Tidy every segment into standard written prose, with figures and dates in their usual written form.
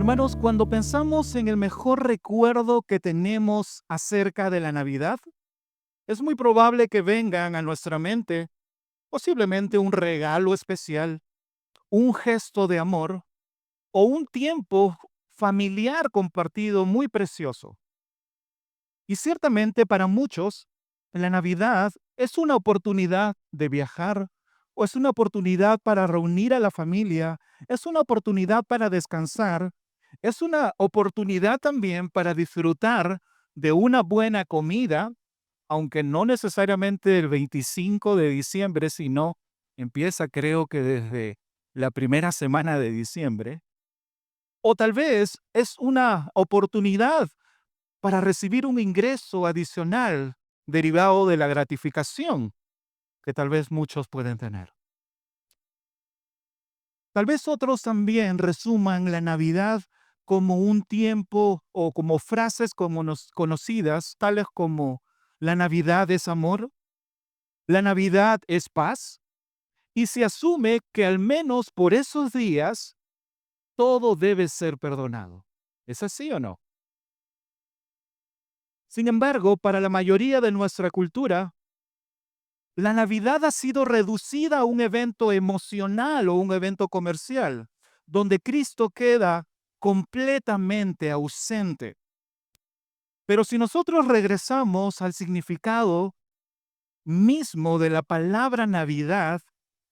Hermanos, cuando pensamos en el mejor recuerdo que tenemos acerca de la Navidad, es muy probable que vengan a nuestra mente posiblemente un regalo especial, un gesto de amor o un tiempo familiar compartido muy precioso. Y ciertamente para muchos, la Navidad es una oportunidad de viajar o es una oportunidad para reunir a la familia, es una oportunidad para descansar, es una oportunidad también para disfrutar de una buena comida, aunque no necesariamente el 25 de diciembre, sino empieza creo que desde la primera semana de diciembre. O tal vez es una oportunidad para recibir un ingreso adicional derivado de la gratificación que tal vez muchos pueden tener. Tal vez otros también resuman la Navidad como un tiempo o como frases como conocidas, tales como la Navidad es amor, la Navidad es paz, y se asume que al menos por esos días todo debe ser perdonado. ¿Es así o no? Sin embargo, para la mayoría de nuestra cultura, la Navidad ha sido reducida a un evento emocional o un evento comercial, donde Cristo queda completamente ausente. Pero si nosotros regresamos al significado mismo de la palabra Navidad,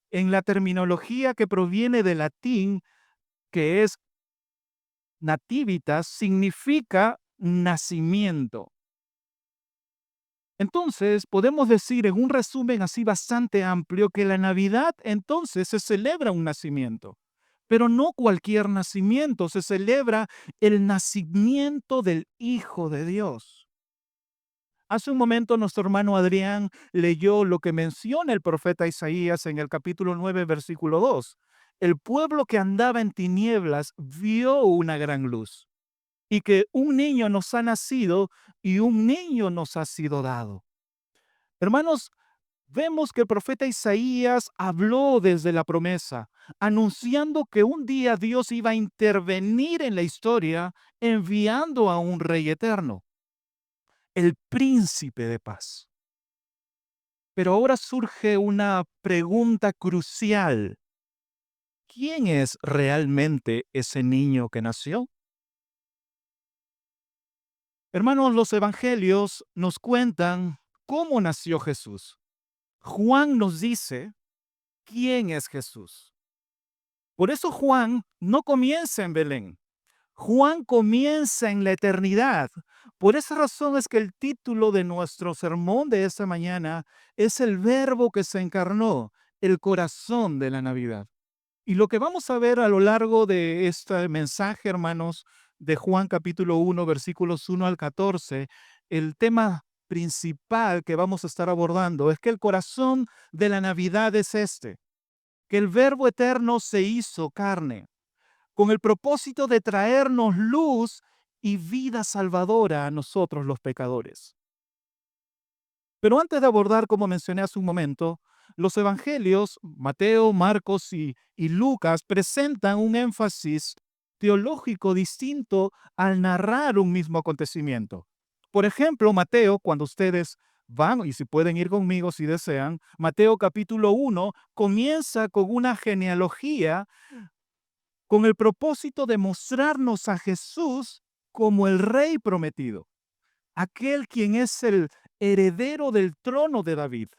en la terminología que proviene del latín, que es nativitas, significa nacimiento. Entonces, podemos decir en un resumen así bastante amplio que la Navidad entonces se celebra un nacimiento, pero no cualquier nacimiento, se celebra el nacimiento del Hijo de Dios. Hace un momento nuestro hermano Adrián leyó lo que menciona el profeta Isaías en el capítulo 9, versículo 2. El pueblo que andaba en tinieblas vio una gran luz y que un niño nos ha nacido y un niño nos ha sido dado. Hermanos, vemos que el profeta Isaías habló desde la promesa, anunciando que un día Dios iba a intervenir en la historia enviando a un rey eterno, el príncipe de paz. Pero ahora surge una pregunta crucial. ¿Quién es realmente ese niño que nació? Hermanos, los evangelios nos cuentan cómo nació Jesús. Juan nos dice quién es Jesús. Por eso Juan no comienza en Belén. Juan comienza en la eternidad. Por esa razón es que el título de nuestro sermón de esta mañana es el verbo que se encarnó, el corazón de la Navidad. Y lo que vamos a ver a lo largo de este mensaje, hermanos, de Juan capítulo 1, versículos 1 al 14, el tema principal que vamos a estar abordando es que el corazón de la Navidad es este, que el Verbo eterno se hizo carne, con el propósito de traernos luz y vida salvadora a nosotros los pecadores. Pero antes de abordar, como mencioné hace un momento, los evangelios, Mateo, Marcos y Lucas, presentan un énfasis teológico distinto al narrar un mismo acontecimiento. Por ejemplo, Mateo, cuando ustedes van, y si pueden ir conmigo si desean, Mateo capítulo 1 comienza con una genealogía con el propósito de mostrarnos a Jesús como el rey prometido, aquel quien es el heredero del trono de David.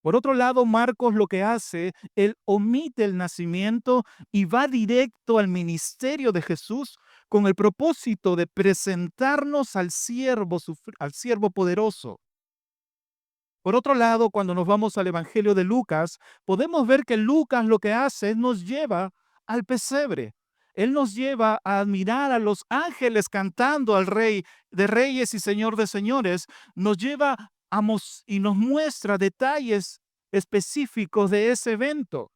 Por otro lado, Marcos lo que hace, él omite el nacimiento y va directo al ministerio de Jesús con el propósito de presentarnos al siervo poderoso. Por otro lado, cuando nos vamos al Evangelio de Lucas, podemos ver que Lucas lo que hace es nos lleva al pesebre. Él nos lleva a admirar a los ángeles cantando al Rey de Reyes y Señor de Señores. Nos lleva y nos muestra detalles específicos de ese evento.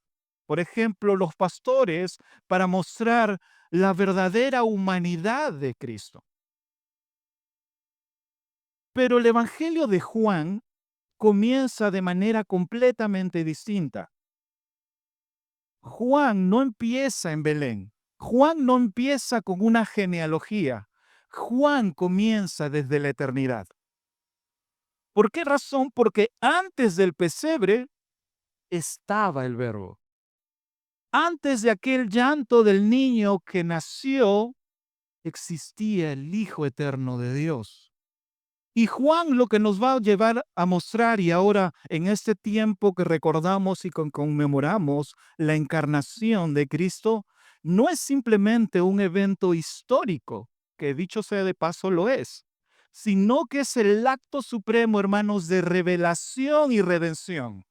Por ejemplo, los pastores para mostrar la verdadera humanidad de Cristo. Pero el Evangelio de Juan comienza de manera completamente distinta. Juan no empieza en Belén. Juan no empieza con una genealogía. Juan comienza desde la eternidad. ¿Por qué razón? Porque antes del pesebre estaba el verbo. Antes de aquel llanto del niño que nació, existía el Hijo eterno de Dios. Y Juan lo que nos va a llevar a mostrar, y ahora en este tiempo que recordamos y conmemoramos la encarnación de Cristo, no es simplemente un evento histórico, que dicho sea de paso lo es, sino que es el acto supremo, hermanos, de revelación y redención.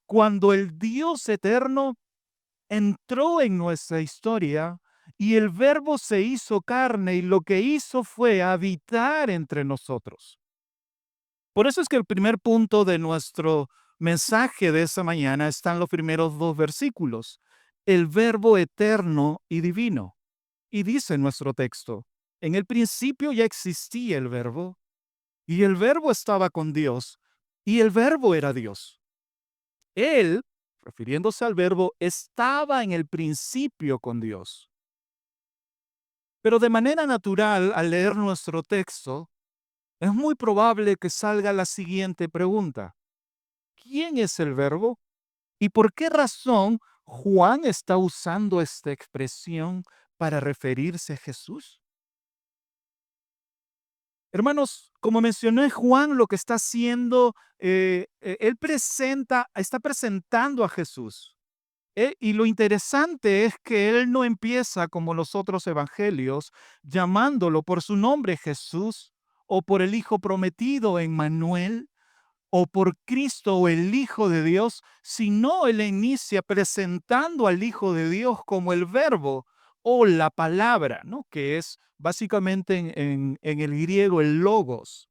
Cuando el Dios eterno entró en nuestra historia y el verbo se hizo carne y lo que hizo fue habitar entre nosotros. Por eso es que el primer punto de nuestro mensaje de esta mañana está en los primeros dos versículos, el verbo eterno y divino. Y dice nuestro texto, en el principio ya existía el verbo, y el verbo estaba con Dios, y el verbo era Dios. Él, refiriéndose al verbo, estaba en el principio con Dios. Pero de manera natural, al leer nuestro texto, es muy probable que salga la siguiente pregunta. ¿Quién es el verbo? ¿Y por qué razón Juan está usando esta expresión para referirse a Jesús? Hermanos, como mencioné, Juan lo que está haciendo, está presentando a Jesús. Y lo interesante es que él no empieza como los otros evangelios llamándolo por su nombre Jesús o por el Hijo prometido Emmanuel o por Cristo o el Hijo de Dios, sino él inicia presentando al Hijo de Dios como el verbo o la palabra, ¿no? Que es básicamente en el griego el logos.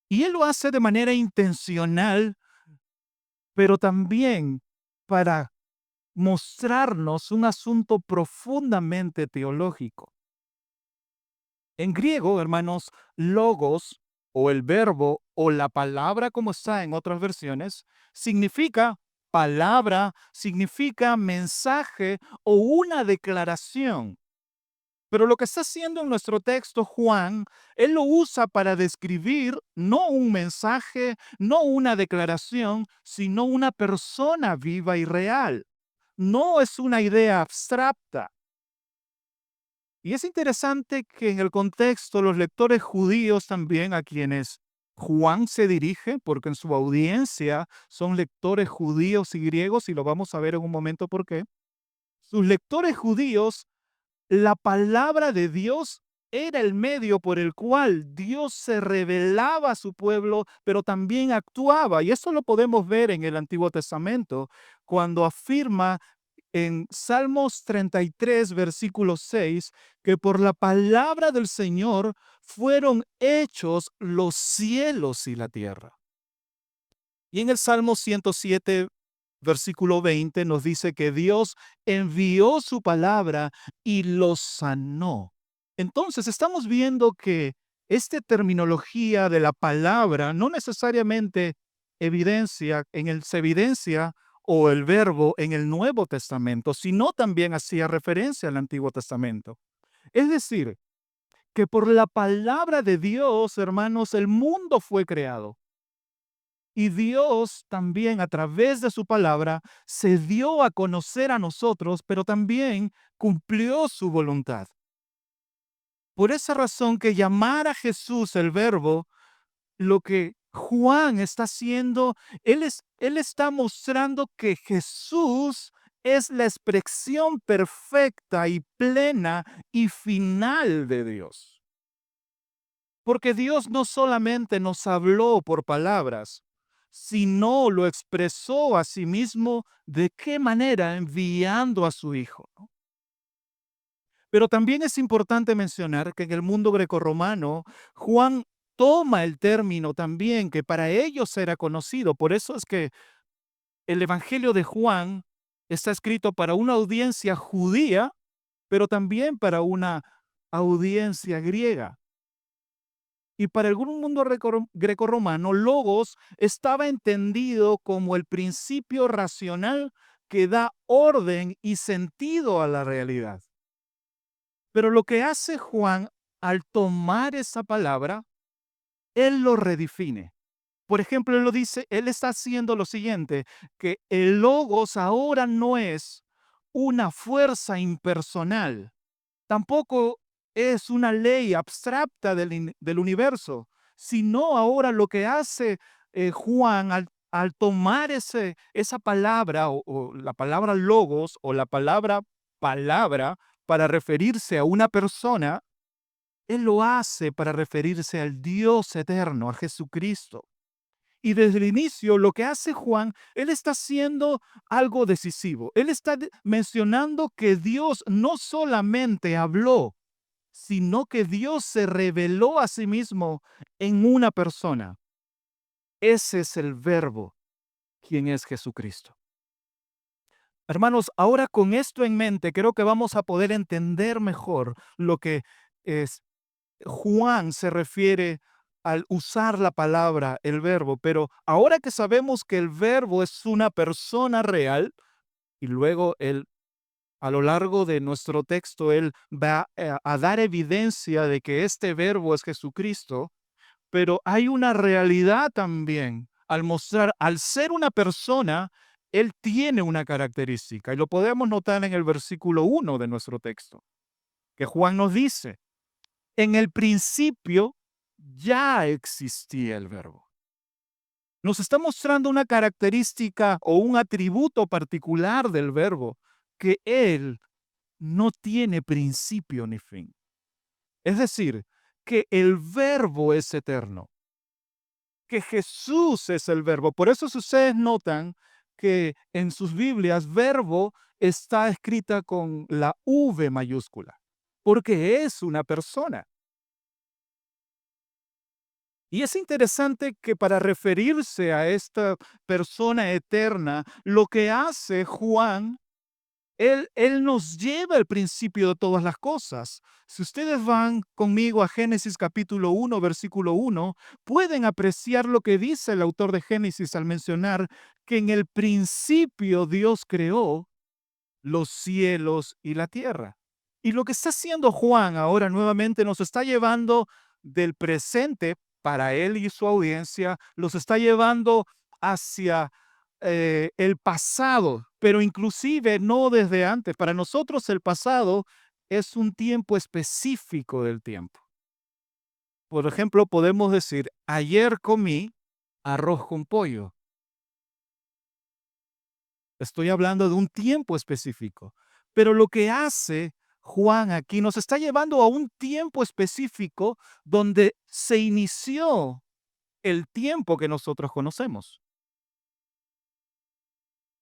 Y él lo hace de manera intencional, pero también para mostrarnos un asunto profundamente teológico. En griego, hermanos, logos o el verbo o la palabra como está en otras versiones, significa palabra, significa mensaje o una declaración. Pero lo que está haciendo en nuestro texto Juan, él lo usa para describir no un mensaje, no una declaración, sino una persona viva y real. No es una idea abstracta. Y es interesante que en el contexto los lectores judíos también a quienes Juan se dirige, porque en su audiencia son lectores judíos y griegos, y lo vamos a ver en un momento por qué. Sus lectores judíos, la palabra de Dios era el medio por el cual Dios se revelaba a su pueblo, pero también actuaba. Y eso lo podemos ver en el Antiguo Testamento, cuando afirma en Salmos 33, versículo 6, que por la palabra del Señor fueron hechos los cielos y la tierra. Y en el Salmo 107, versículo 20, nos dice que Dios envió su palabra y los sanó. Entonces, estamos viendo que esta terminología de la palabra no necesariamente se evidencia o el verbo en el Nuevo Testamento, sino también hacía referencia al Antiguo Testamento. Es decir, que por la palabra de Dios, hermanos, el mundo fue creado. Y Dios también a través de su palabra se dio a conocer a nosotros, pero también cumplió su voluntad. Por esa razón que llamar a Jesús el verbo, lo que Juan está haciendo, él está mostrando que Jesús es la expresión perfecta y plena y final de Dios. Porque Dios no solamente nos habló por palabras, sino lo expresó a sí mismo de qué manera enviando a su Hijo, ¿no? Pero también es importante mencionar que en el mundo grecorromano, Juan toma el término también que para ellos era conocido. Por eso es que el Evangelio de Juan está escrito para una audiencia judía, pero también para una audiencia griega. Y para el mundo grecorromano, logos estaba entendido como el principio racional que da orden y sentido a la realidad. Pero lo que hace Juan al tomar esa palabra, él lo redefine. Por ejemplo, él lo dice, él está haciendo lo siguiente, que el logos ahora no es una fuerza impersonal, tampoco es una ley abstracta del universo, sino ahora lo que hace Juan al tomar esa palabra o la palabra logos o la palabra para referirse a una persona, él lo hace para referirse al Dios eterno, a Jesucristo. Y desde el inicio, lo que hace Juan, él está haciendo algo decisivo. Él está mencionando que Dios no solamente habló, sino que Dios se reveló a sí mismo en una persona. Ese es el verbo, quien es Jesucristo. Hermanos, ahora con esto en mente, creo que vamos a poder entender mejor lo que es Juan se refiere al usar la palabra, el verbo, pero ahora que sabemos que el verbo es una persona real, y luego él, a lo largo de nuestro texto, él va a dar evidencia de que este verbo es Jesucristo, pero hay una realidad también al mostrar, al ser una persona, él tiene una característica, y lo podemos notar en el versículo 1 de nuestro texto, que Juan nos dice, en el principio ya existía el verbo. Nos está mostrando una característica o un atributo particular del verbo, que él no tiene principio ni fin. Es decir, que el verbo es eterno, que Jesús es el verbo. Por eso si ustedes notan que en sus Biblias verbo está escrita con la V mayúscula, porque es una persona. Y es interesante que para referirse a esta persona eterna, lo que hace Juan, él nos lleva al principio de todas las cosas. Si ustedes van conmigo a Génesis capítulo 1, versículo 1, pueden apreciar lo que dice el autor de Génesis al mencionar que en el principio Dios creó los cielos y la tierra. Y lo que está haciendo Juan ahora nuevamente nos está llevando del presente para él y su audiencia, los está llevando hacia el pasado, pero inclusive no desde antes. Para nosotros el pasado es un tiempo específico del tiempo. Por ejemplo, podemos decir, ayer comí arroz con pollo. Estoy hablando de un tiempo específico. Pero lo que hace Juan aquí nos está llevando a un tiempo específico donde se inició el tiempo que nosotros conocemos.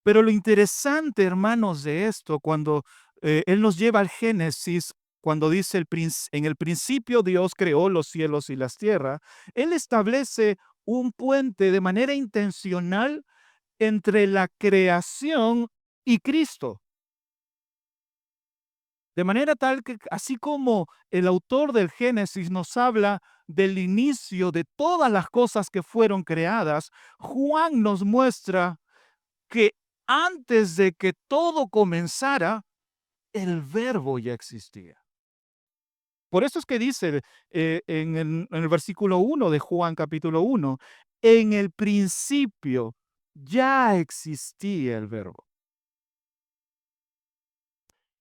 Pero lo interesante, hermanos, de esto, cuando Él nos lleva al Génesis, cuando dice en el principio Dios creó los cielos y las tierras, Él establece un puente de manera intencional entre la creación y Cristo. De manera tal que, así como el autor del Génesis nos habla del inicio de todas las cosas que fueron creadas, Juan nos muestra que antes de que todo comenzara, el verbo ya existía. Por eso es que dice en el versículo 1 de Juan capítulo 1, en el principio ya existía el verbo.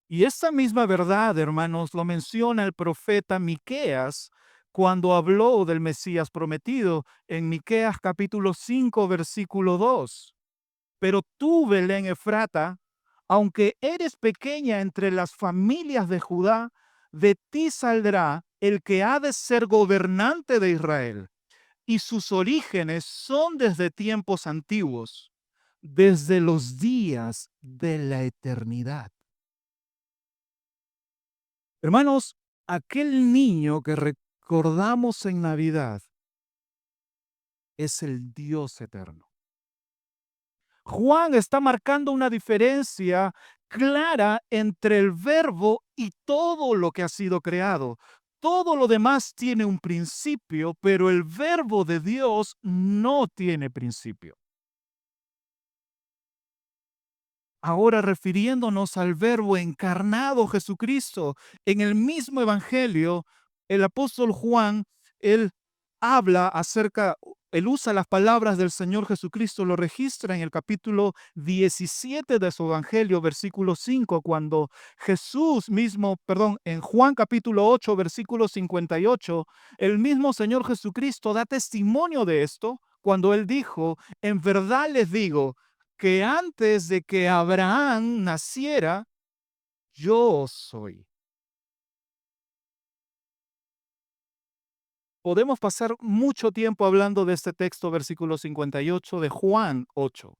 Y esta misma verdad, hermanos, lo menciona el profeta Miqueas cuando habló del Mesías prometido en Miqueas capítulo 5, versículo 2. Pero tú, Belén Efrata, aunque eres pequeña entre las familias de Judá, de ti saldrá el que ha de ser gobernante de Israel, y sus orígenes son desde tiempos antiguos, desde los días de la eternidad. Hermanos, aquel niño que recordamos en Navidad es el Dios eterno. Juan está marcando una diferencia clara entre el verbo y todo lo que ha sido creado. Todo lo demás tiene un principio, pero el verbo de Dios no tiene principio. ahora refiriéndonos al Verbo encarnado Jesucristo. En el mismo Evangelio, el apóstol Juan, él habla acerca, él usa las palabras del Señor Jesucristo, lo registra en el capítulo 17 de su Evangelio, versículo 5, cuando Jesús mismo, perdón, en Juan capítulo 8, versículo 58, el mismo Señor Jesucristo da testimonio de esto cuando él dijo, en verdad les digo, que antes de que Abraham naciera, yo soy. Podemos pasar mucho tiempo hablando de este texto, versículo 58 de Juan 8.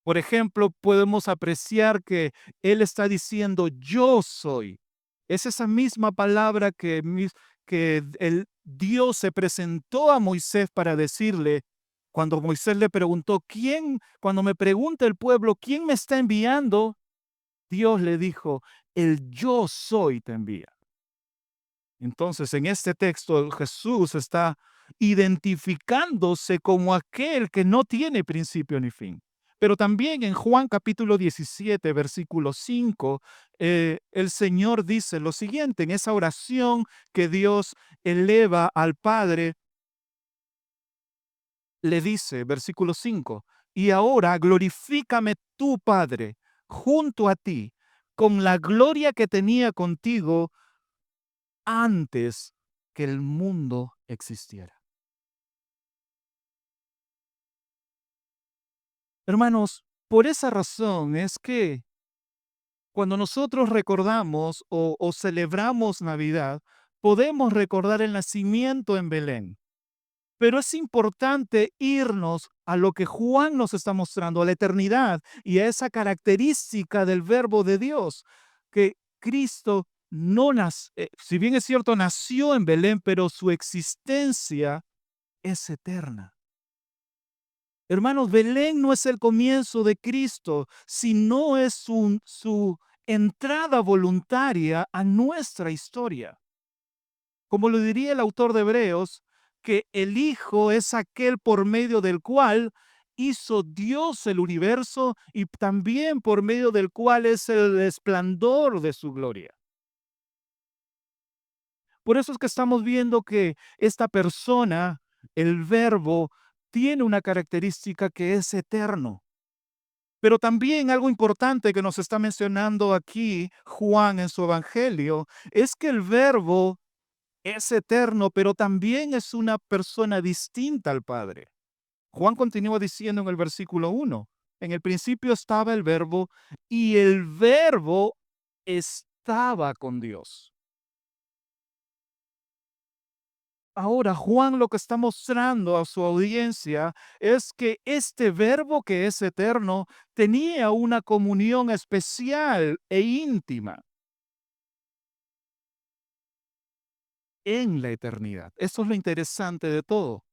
Por ejemplo, podemos apreciar que él está diciendo yo soy. Es esa misma palabra que el Dios se presentó a Moisés para decirle, cuando Moisés le preguntó, cuando me pregunta el pueblo, ¿quién me está enviando? Dios le dijo, el yo soy te envía. Entonces, en este texto, Jesús está identificándose como aquel que no tiene principio ni fin. Pero también en Juan capítulo 17, versículo 5, el Señor dice lo siguiente, en esa oración que Dios eleva al Padre, le dice, versículo 5, y ahora glorifícame tú, Padre, junto a ti, con la gloria que tenía contigo antes que el mundo existiera. Hermanos, por esa razón es que cuando nosotros recordamos o celebramos Navidad, podemos recordar el nacimiento en Belén. Pero es importante irnos a lo que Juan nos está mostrando, a la eternidad y a esa característica del Verbo de Dios, que Cristo no nace, si bien es cierto, nació en Belén, pero su existencia es eterna. Hermanos, Belén no es el comienzo de Cristo, sino es su entrada voluntaria a nuestra historia. Como lo diría el autor de Hebreos, que el Hijo es aquel por medio del cual hizo Dios el universo y también por medio del cual es el esplendor de su gloria. Por eso es que estamos viendo que esta persona, el Verbo, tiene una característica que es eterno. Pero también algo importante que nos está mencionando aquí Juan en su Evangelio es que el Verbo es eterno, pero también es una persona distinta al Padre. Juan continúa diciendo en el versículo 1, en el principio estaba el Verbo y el Verbo estaba con Dios. Ahora, Juan lo que está mostrando a su audiencia es que este verbo que es eterno tenía una comunión especial e íntima en la eternidad. Eso es lo interesante de todo.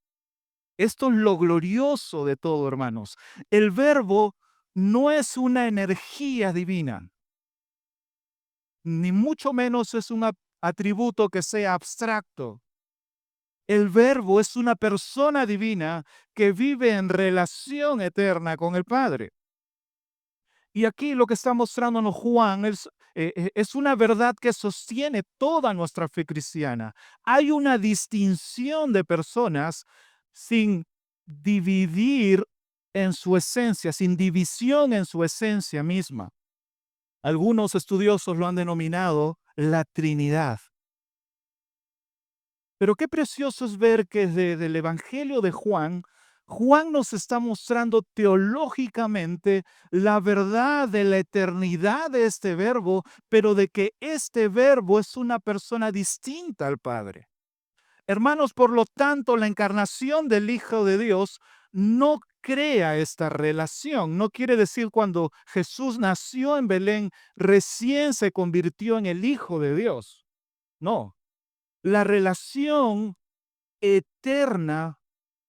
Esto es lo glorioso de todo, hermanos. El verbo no es una energía divina, ni mucho menos es un atributo que sea abstracto. El Verbo es una persona divina que vive en relación eterna con el Padre. Y aquí lo que está mostrándonos Juan es una verdad que sostiene toda nuestra fe cristiana. Hay una distinción de personas sin dividir en su esencia, sin división en su esencia misma. Algunos estudiosos lo han denominado la Trinidad. Pero qué precioso es ver que desde el Evangelio de Juan, Juan nos está mostrando teológicamente la verdad de la eternidad de este verbo, pero de que este verbo es una persona distinta al Padre. Hermanos, por lo tanto, la encarnación del Hijo de Dios no crea esta relación. No quiere decir cuando Jesús nació en Belén, recién se convirtió en el Hijo de Dios. No, la relación eterna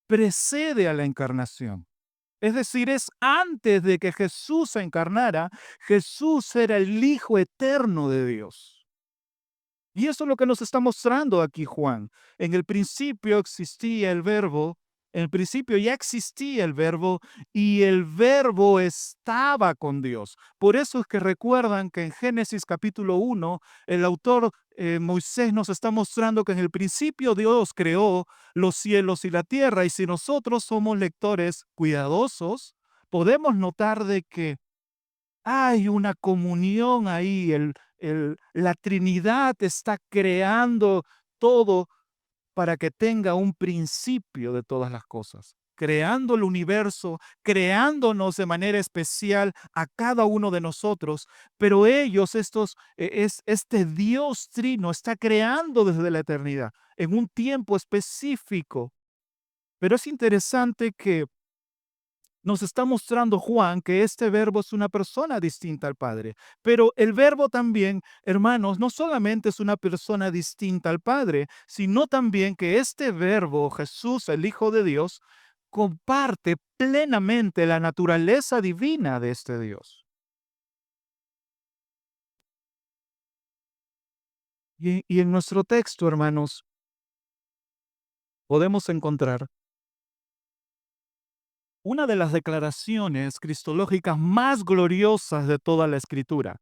precede a la encarnación. Es decir, es antes de que Jesús se encarnara, Jesús era el Hijo eterno de Dios. Y eso es lo que nos está mostrando aquí Juan. En el principio existía el Verbo En el principio ya existía el verbo y el verbo estaba con Dios. Por eso es que recuerdan que en Génesis capítulo 1, el autor Moisés nos está mostrando que en el principio Dios creó los cielos y la tierra. Y si nosotros somos lectores cuidadosos, podemos notar de que hay una comunión ahí. La Trinidad está creando todo para que tenga un principio de todas las cosas, creando el universo, creándonos de manera especial a cada uno de nosotros, pero este Dios trino está creando desde la eternidad, en un tiempo específico. Pero es interesante que nos está mostrando Juan que este verbo es una persona distinta al Padre. Pero el verbo también, hermanos, no solamente es una persona distinta al Padre, sino también que este verbo, Jesús, el Hijo de Dios, comparte plenamente la naturaleza divina de este Dios. Y en nuestro texto, hermanos, podemos encontrar una de las declaraciones cristológicas más gloriosas de toda la Escritura,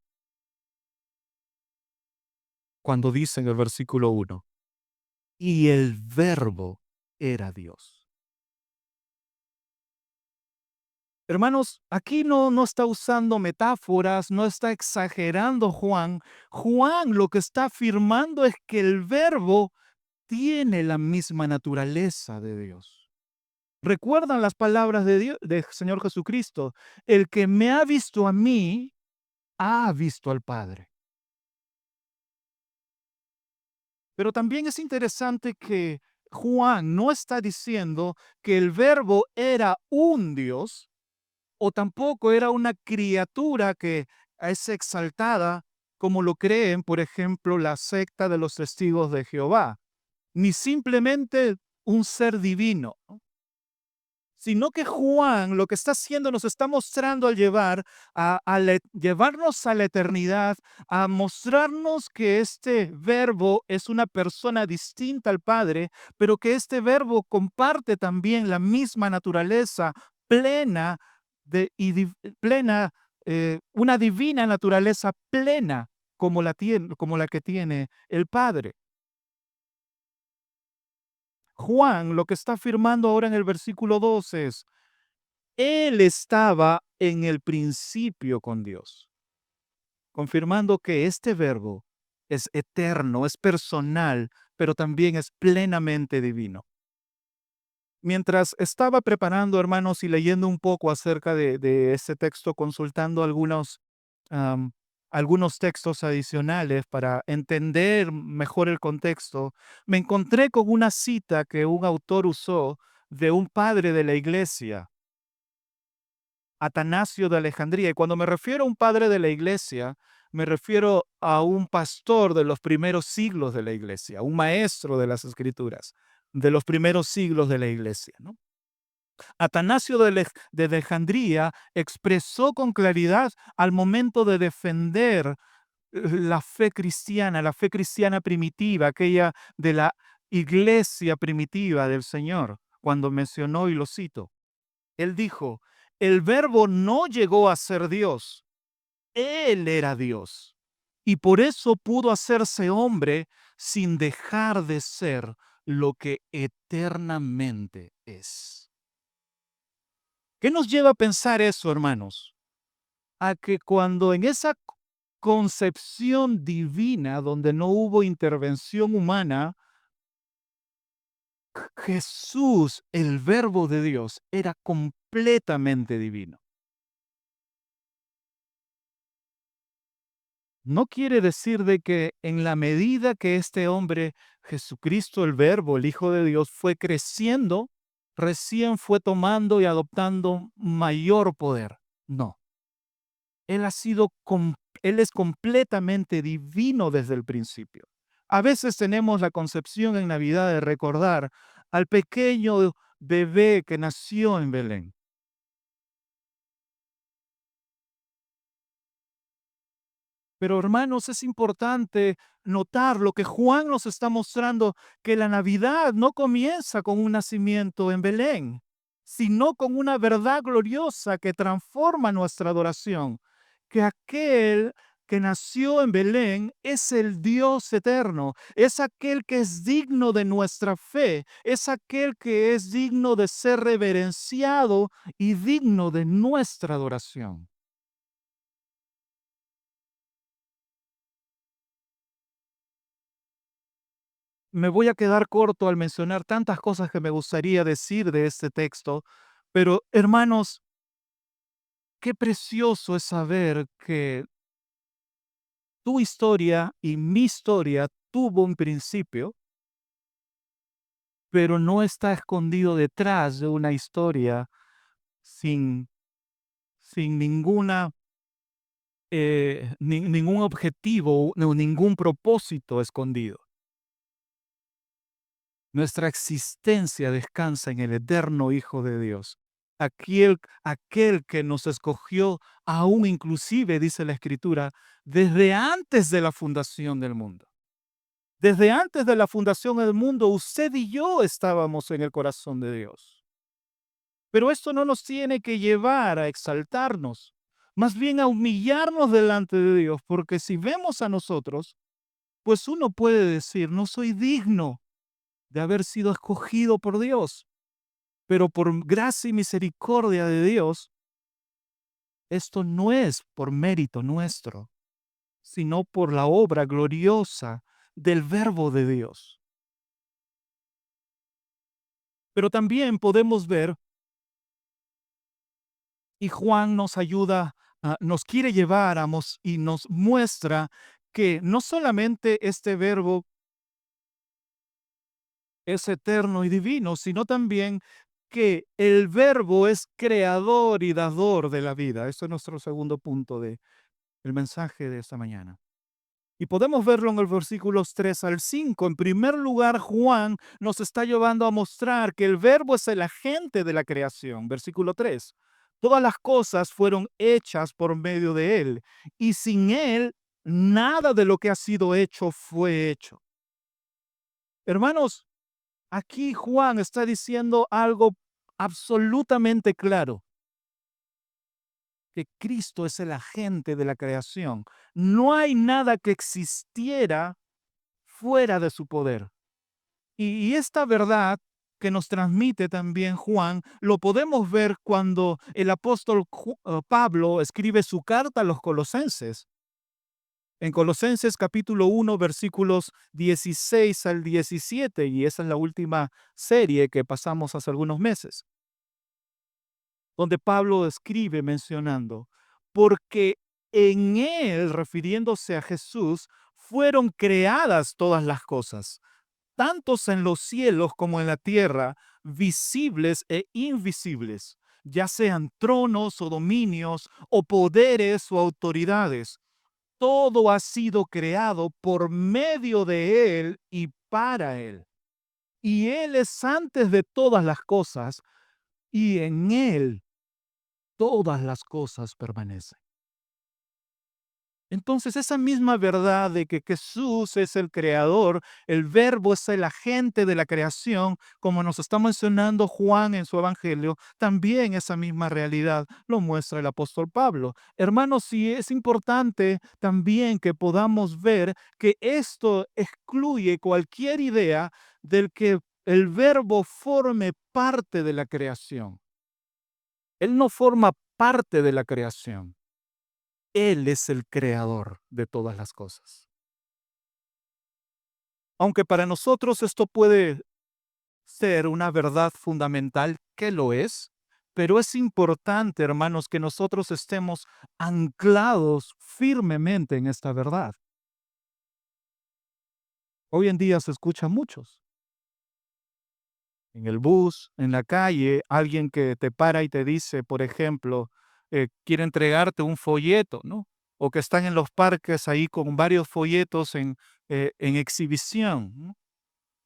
cuando dice en el versículo 1, y el verbo era Dios. Hermanos, aquí no está usando metáforas, no está exagerando Juan. Juan lo que está afirmando es que el verbo tiene la misma naturaleza de Dios. ¿Recuerdan las palabras de Dios, del Señor Jesucristo? El que me ha visto a mí, ha visto al Padre. Pero también es interesante que Juan no está diciendo que el verbo era un Dios, o tampoco era una criatura que es exaltada como lo creen, por ejemplo, la secta de los testigos de Jehová, ni simplemente un ser divino, ¿no? Sino que Juan lo que está haciendo nos está mostrando al llevarnos a la eternidad, a mostrarnos que este verbo es una persona distinta al Padre, pero que este verbo comparte también la misma naturaleza plena plena, una divina naturaleza plena como la que tiene el Padre. Juan lo que está afirmando ahora en el versículo 2 es: Él estaba en el principio con Dios, confirmando que este verbo es eterno, es personal, pero también es plenamente divino. Mientras estaba preparando, hermanos, y leyendo un poco acerca de este texto, consultando am, algunos textos adicionales para entender mejor el contexto, me encontré con una cita que un autor usó de un padre de la iglesia, Atanasio de Alejandría. Y cuando me refiero a un padre de la iglesia, me refiero a un pastor de los primeros siglos de la iglesia, un maestro de las escrituras de los primeros siglos de la iglesia, ¿no? Atanasio de Alejandría expresó con claridad al momento de defender la fe cristiana primitiva, aquella de la iglesia primitiva del Señor, cuando mencionó, y lo cito, él dijo: el verbo no llegó a ser Dios, él era Dios. Y por eso pudo hacerse hombre sin dejar de ser lo que eternamente es. ¿Qué nos lleva a pensar eso, hermanos? A que cuando en esa concepción divina, donde no hubo intervención humana, Jesús, el verbo de Dios, era completamente divino. No quiere decir de que en la medida que este hombre, Jesucristo el Verbo, el Hijo de Dios, fue creciendo, recién fue tomando y adoptando mayor poder. No, él ha sido, él es completamente divino desde el principio. A veces tenemos la concepción en Navidad de recordar al pequeño bebé que nació en Belén. Pero hermanos, es importante notar lo que Juan nos está mostrando, que la Navidad no comienza con un nacimiento en Belén, sino con una verdad gloriosa que transforma nuestra adoración, que aquel que nació en Belén es el Dios eterno, es aquel que es digno de nuestra fe, es aquel que es digno de ser reverenciado y digno de nuestra adoración. Me voy a quedar corto al mencionar tantas cosas que me gustaría decir de este texto, pero hermanos, qué precioso es saber que tu historia y mi historia tuvo un principio, pero no está escondido detrás de una historia sin, sin ninguna, ningún objetivo, ningún propósito escondido. Nuestra existencia descansa en el eterno Hijo de Dios, aquel que nos escogió, aún inclusive, dice la Escritura, desde antes de la fundación del mundo. Desde antes de la fundación del mundo, usted y yo estábamos en el corazón de Dios. Pero esto no nos tiene que llevar a exaltarnos, más bien a humillarnos delante de Dios, porque si vemos a nosotros, pues uno puede decir, no soy digno de haber sido escogido por Dios. Pero por gracia y misericordia de Dios, esto no es por mérito nuestro, sino por la obra gloriosa del Verbo de Dios. Pero también podemos ver, y Juan nos ayuda, nos quiere llevar y nos muestra que no solamente este Verbo es eterno y divino, sino también que el Verbo es creador y dador de la vida. Eso es nuestro segundo punto del mensaje de esta mañana. Y podemos verlo en los versículos 3 al 5. En primer lugar, Juan nos está llevando a mostrar que el verbo es el agente de la creación. Versículo 3. Todas las cosas fueron hechas por medio de él, y sin él, nada de lo que ha sido hecho fue hecho. Hermanos, aquí Juan está diciendo algo absolutamente claro, que Cristo es el agente de la creación. No hay nada que existiera fuera de su poder. Y esta verdad que nos transmite también Juan, lo podemos ver cuando el apóstol Pablo escribe su carta a los colosenses. En Colosenses capítulo 1, versículos 16 al 17, y esa es la última serie que pasamos hace algunos meses, donde Pablo escribe mencionando, porque en él, refiriéndose a Jesús, fueron creadas todas las cosas, tantos en los cielos como en la tierra, visibles e invisibles, ya sean tronos o dominios o poderes o autoridades. Todo ha sido creado por medio de Él y para Él. Y Él es antes de todas las cosas, y en Él todas las cosas permanecen. Entonces, esa misma verdad de que Jesús es el creador, el verbo es el agente de la creación, como nos está mencionando Juan en su evangelio, también esa misma realidad lo muestra el apóstol Pablo. Hermanos, sí es importante también que podamos ver que esto excluye cualquier idea del que el verbo forme parte de la creación. Él no forma parte de la creación. Él es el creador de todas las cosas. Aunque para nosotros esto puede ser una verdad fundamental, que lo es, pero es importante, hermanos, que nosotros estemos anclados firmemente en esta verdad. Hoy en día se escucha muchos. En el bus, en la calle, alguien que te para y te dice, por ejemplo, quiere entregarte un folleto, ¿no? O que están en los parques ahí con varios folletos en exhibición, ¿no?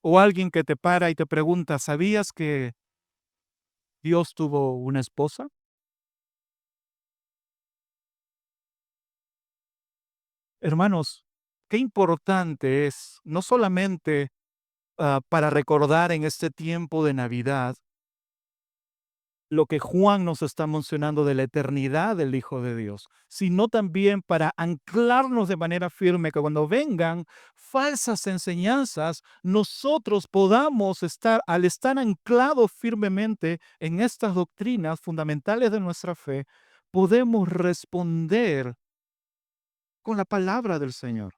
O alguien que te para y te pregunta, ¿sabías que Dios tuvo una esposa? Hermanos, qué importante es, no solamente para recordar en este tiempo de Navidad, lo que Juan nos está mencionando de la eternidad del Hijo de Dios, sino también para anclarnos de manera firme que cuando vengan falsas enseñanzas, nosotros podamos estar, al estar anclados firmemente en estas doctrinas fundamentales de nuestra fe, podemos responder con la palabra del Señor.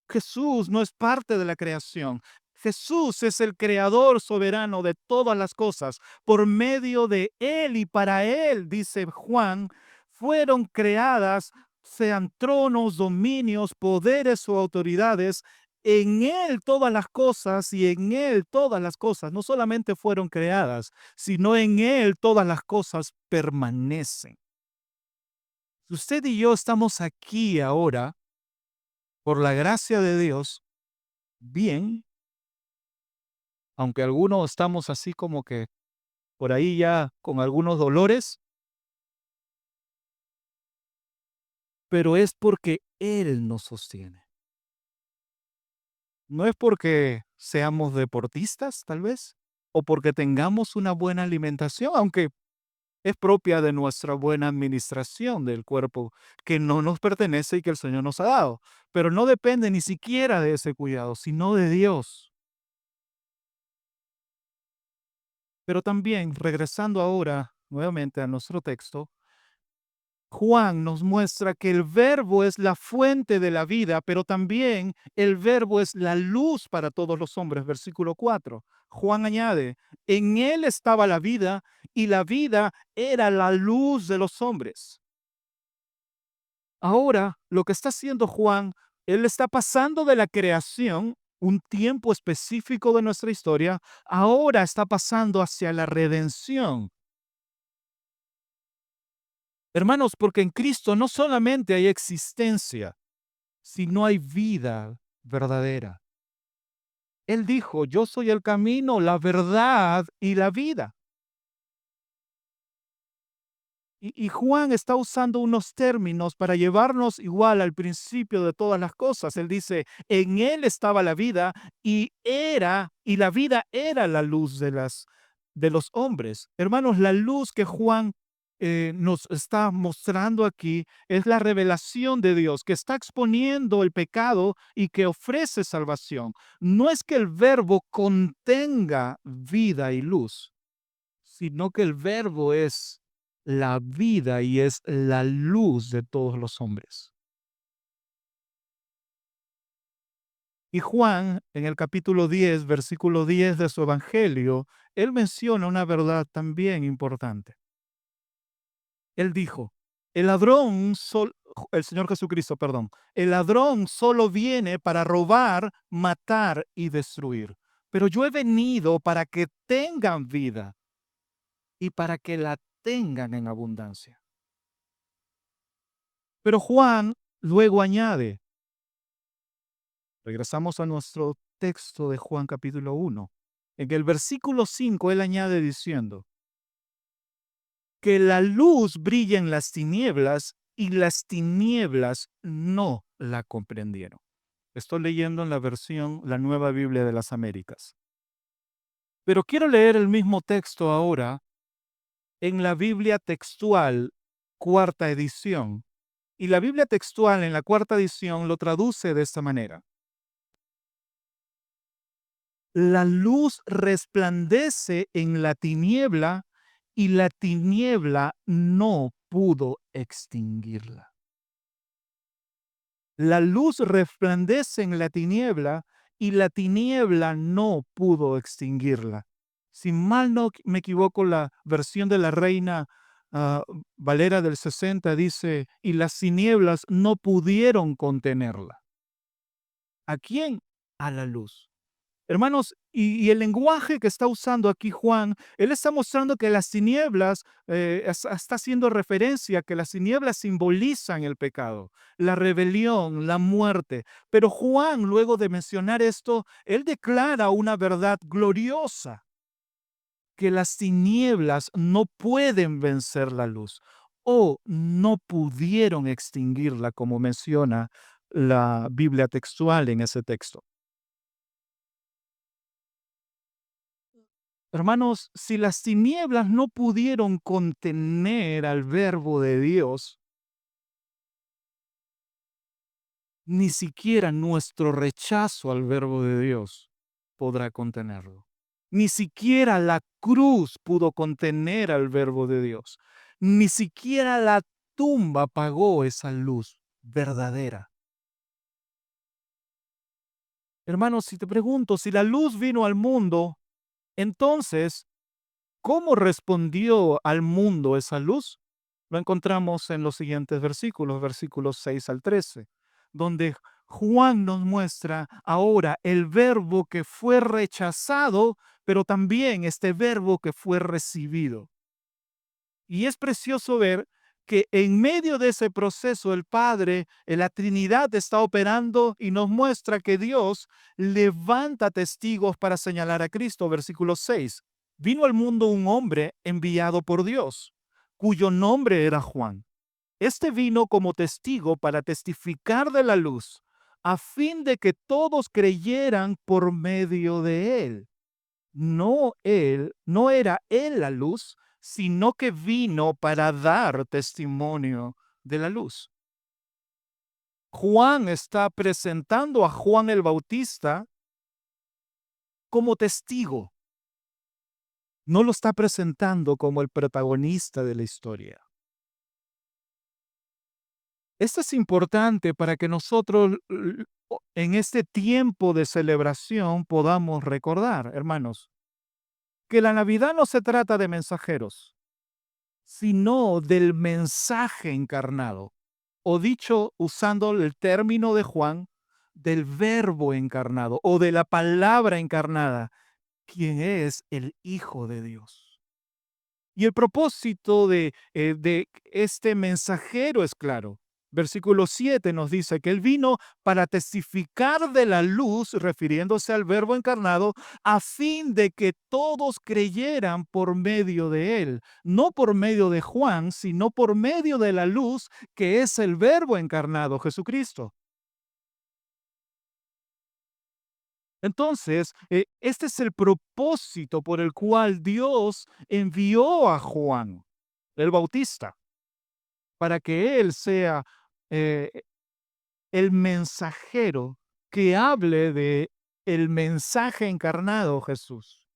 Jesús no es parte de la creación. Jesús es el creador soberano de todas las cosas. Por medio de Él y para Él, dice Juan, fueron creadas, sean tronos, dominios, poderes o autoridades. En Él todas las cosas y en Él todas las cosas no solamente fueron creadas, sino en Él todas las cosas permanecen. Usted y yo estamos aquí ahora por la gracia de Dios, bien, aunque algunos estamos así como que por ahí ya con algunos dolores, pero es porque Él nos sostiene. No es porque seamos deportistas, tal vez, o porque tengamos una buena alimentación, aunque es propia de nuestra buena administración del cuerpo que no nos pertenece y que el Señor nos ha dado. Pero no depende ni siquiera de ese cuidado, sino de Dios. Pero también, regresando ahora nuevamente a nuestro texto, Juan nos muestra que el verbo es la fuente de la vida, pero también el verbo es la luz para todos los hombres. Versículo 4. Juan añade, en él estaba la vida y la vida era la luz de los hombres. Ahora, lo que está haciendo Juan, él está pasando de la creación, un tiempo específico de nuestra historia, ahora está pasando hacia la redención. Hermanos, porque en Cristo no solamente hay existencia, sino hay vida verdadera. Él dijo, yo soy el camino, la verdad y la vida. Y Juan está usando unos términos para llevarnos igual al principio de todas las cosas. Él dice, en él estaba la vida y la vida era la luz de los hombres. Hermanos, la luz que Juan nos está mostrando aquí es la revelación de Dios que está exponiendo el pecado y que ofrece salvación. No es que el verbo contenga vida y luz, sino que el verbo es la vida y es la luz de todos los hombres. Y Juan, en el capítulo 10, versículo 10 de su evangelio, él menciona una verdad también importante. Él dijo, el Señor Jesucristo, perdón, el ladrón solo viene para robar, matar y destruir. Pero yo he venido para que tengan vida y para que la tengan en abundancia. Pero Juan luego añade, regresamos a nuestro texto de Juan capítulo 1. En el versículo 5 él añade diciendo, que la luz brilla en las tinieblas y las tinieblas no la comprendieron. Estoy leyendo en la versión, la Nueva Biblia de las Américas. Pero quiero leer el mismo texto ahora en la Biblia textual, cuarta edición. Y la Biblia textual en la cuarta edición lo traduce de esta manera. La luz resplandece en la tiniebla y la tiniebla no pudo extinguirla. La luz resplandece en la tiniebla y la tiniebla no pudo extinguirla. Si mal no me equivoco, la versión de la Reina ah, Valera del 60 dice, y las tinieblas no pudieron contenerla. ¿A quién? A la luz. Hermanos, y el lenguaje que está usando aquí Juan, él está mostrando que las tinieblas, está haciendo referencia a que las tinieblas simbolizan el pecado, la rebelión, la muerte. Pero Juan, luego de mencionar esto, él declara una verdad gloriosa, que las tinieblas no pueden vencer la luz. o no pudieron extinguirla, como menciona la Biblia textual en ese texto. Hermanos, si las tinieblas no pudieron contener al Verbo de Dios, ni siquiera nuestro rechazo al Verbo de Dios podrá contenerlo. Ni siquiera la cruz pudo contener al Verbo de Dios. Ni siquiera la tumba apagó esa luz verdadera. Hermanos, si te pregunto, si la luz vino al mundo, entonces, ¿cómo respondió al mundo esa luz? Lo encontramos en los siguientes versículos, versículos 6 al 13, donde Juan nos muestra ahora el verbo que fue rechazado, pero también este verbo que fue recibido. Y es precioso ver que en medio de ese proceso el Padre, la Trinidad está operando y nos muestra que Dios levanta testigos para señalar a Cristo. Versículo 6. Vino al mundo un hombre enviado por Dios, cuyo nombre era Juan. Este vino como testigo para testificar de la luz, a fin de que todos creyeran por medio de él. No era él la luz, sino que vino para dar testimonio de la luz. Juan está presentando a Juan el Bautista como testigo, no lo está presentando como el protagonista de la historia. Esto es importante para que nosotros en este tiempo de celebración podamos recordar, hermanos, que la Navidad no se trata de mensajeros, sino del mensaje encarnado, o dicho usando el término de Juan, del verbo encarnado o de la palabra encarnada, quien es el Hijo de Dios. Y el propósito de este mensajero es claro. Versículo 7 nos dice que él vino para testificar de la luz, refiriéndose al verbo encarnado, a fin de que todos creyeran por medio de él, no por medio de Juan, sino por medio de la luz que es el verbo encarnado, Jesucristo. Entonces, este es el propósito por el cual Dios envió a Juan el Bautista, para que él sea eh, el mensajero que hable de el mensaje encarnado Jesús.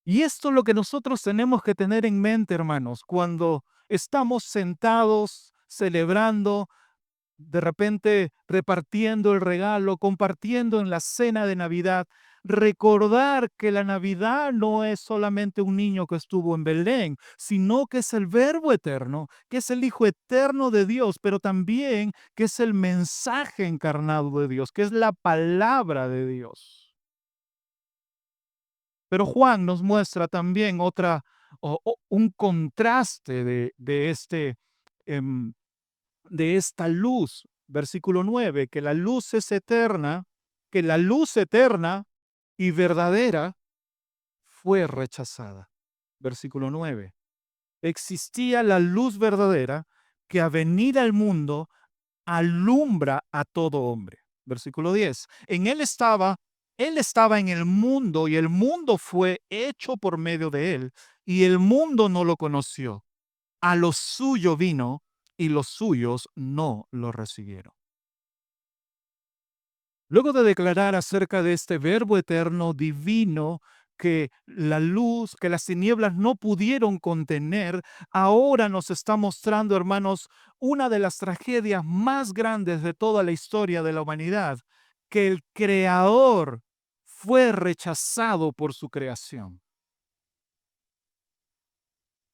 Y esto es lo que nosotros tenemos que tener en mente, hermanos, cuando estamos sentados celebrando, de repente repartiendo el regalo, compartiendo en la cena de Navidad, recordar que la Navidad no es solamente un niño que estuvo en Belén, sino que es el Verbo eterno, que es el Hijo eterno de Dios, pero también que es el mensaje encarnado de Dios, que es la palabra de Dios. Pero Juan nos muestra también un contraste em, de esta luz. Versículo 9, que la luz es eterna, que la luz eterna y verdadera fue rechazada. Versículo 9. Existía la luz verdadera que a venir al mundo alumbra a todo hombre. Versículo 10. Él estaba en el mundo y el mundo fue hecho por medio de él y el mundo no lo conoció. A lo suyo vino y los suyos no lo recibieron. Luego de declarar acerca de este verbo eterno divino que la luz, que las tinieblas no pudieron contener, ahora nos está mostrando, hermanos, una de las tragedias más grandes de toda la historia de la humanidad, que el Creador fue rechazado por su creación.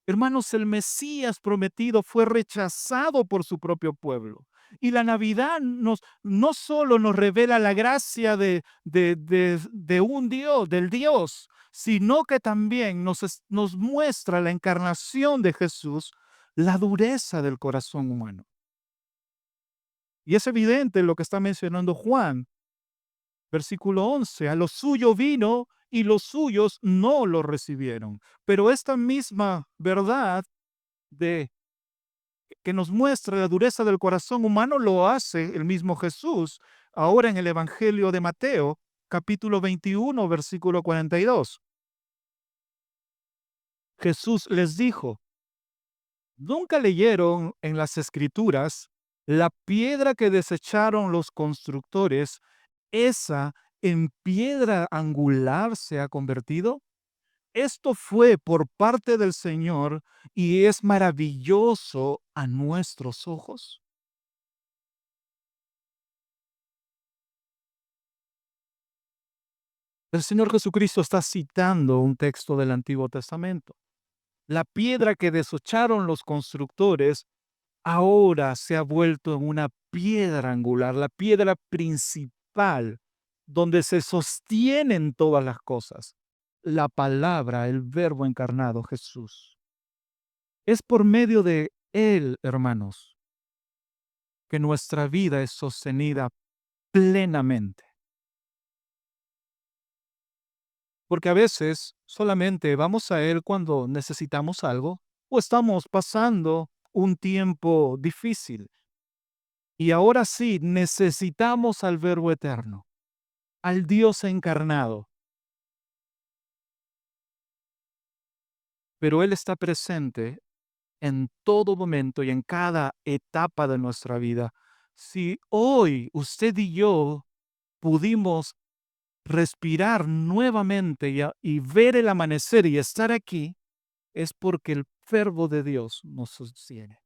Hermanos, el Mesías prometido fue rechazado por su propio pueblo. Y la Navidad no solo nos revela la gracia de un Dios, del Dios, sino que también nos muestra la encarnación de Jesús, la dureza del corazón humano. Y es evidente lo que está mencionando Juan, versículo 11, a lo suyo vino y los suyos no lo recibieron. Pero esta misma verdad de que nos muestra la dureza del corazón humano lo hace el mismo Jesús, ahora en el Evangelio de Mateo, capítulo 21, versículo 42. Jesús les dijo: ¿Nunca leyeron en las Escrituras la piedra que desecharon los constructores, esa en piedra angular se ha convertido? Esto fue por parte del Señor y es maravilloso a nuestros ojos. El Señor Jesucristo está citando un texto del Antiguo Testamento. La piedra que desecharon los constructores ahora se ha vuelto en una piedra angular, la piedra principal donde se sostienen todas las cosas. La palabra, el Verbo encarnado, Jesús. Es por medio de Él, hermanos, que nuestra vida es sostenida plenamente. Porque a veces solamente vamos a Él cuando necesitamos algo o estamos pasando un tiempo difícil. Y ahora sí, necesitamos al Verbo eterno, al Dios encarnado. Pero Él está presente en todo momento y en cada etapa de nuestra vida. Si hoy usted y yo pudimos respirar nuevamente y ver el amanecer y estar aquí, es porque el Verbo de Dios nos sostiene.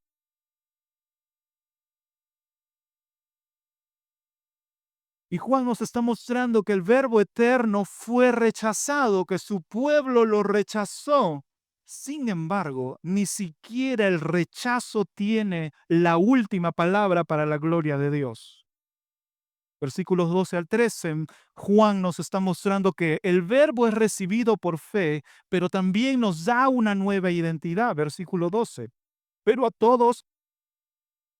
Y Juan nos está mostrando que el Verbo eterno fue rechazado, que su pueblo lo rechazó. Sin embargo, ni siquiera el rechazo tiene la última palabra para la gloria de Dios. Versículos 12 al 13, Juan nos está mostrando que el Verbo es recibido por fe, pero también nos da una nueva identidad. Versículo 12. Pero a todos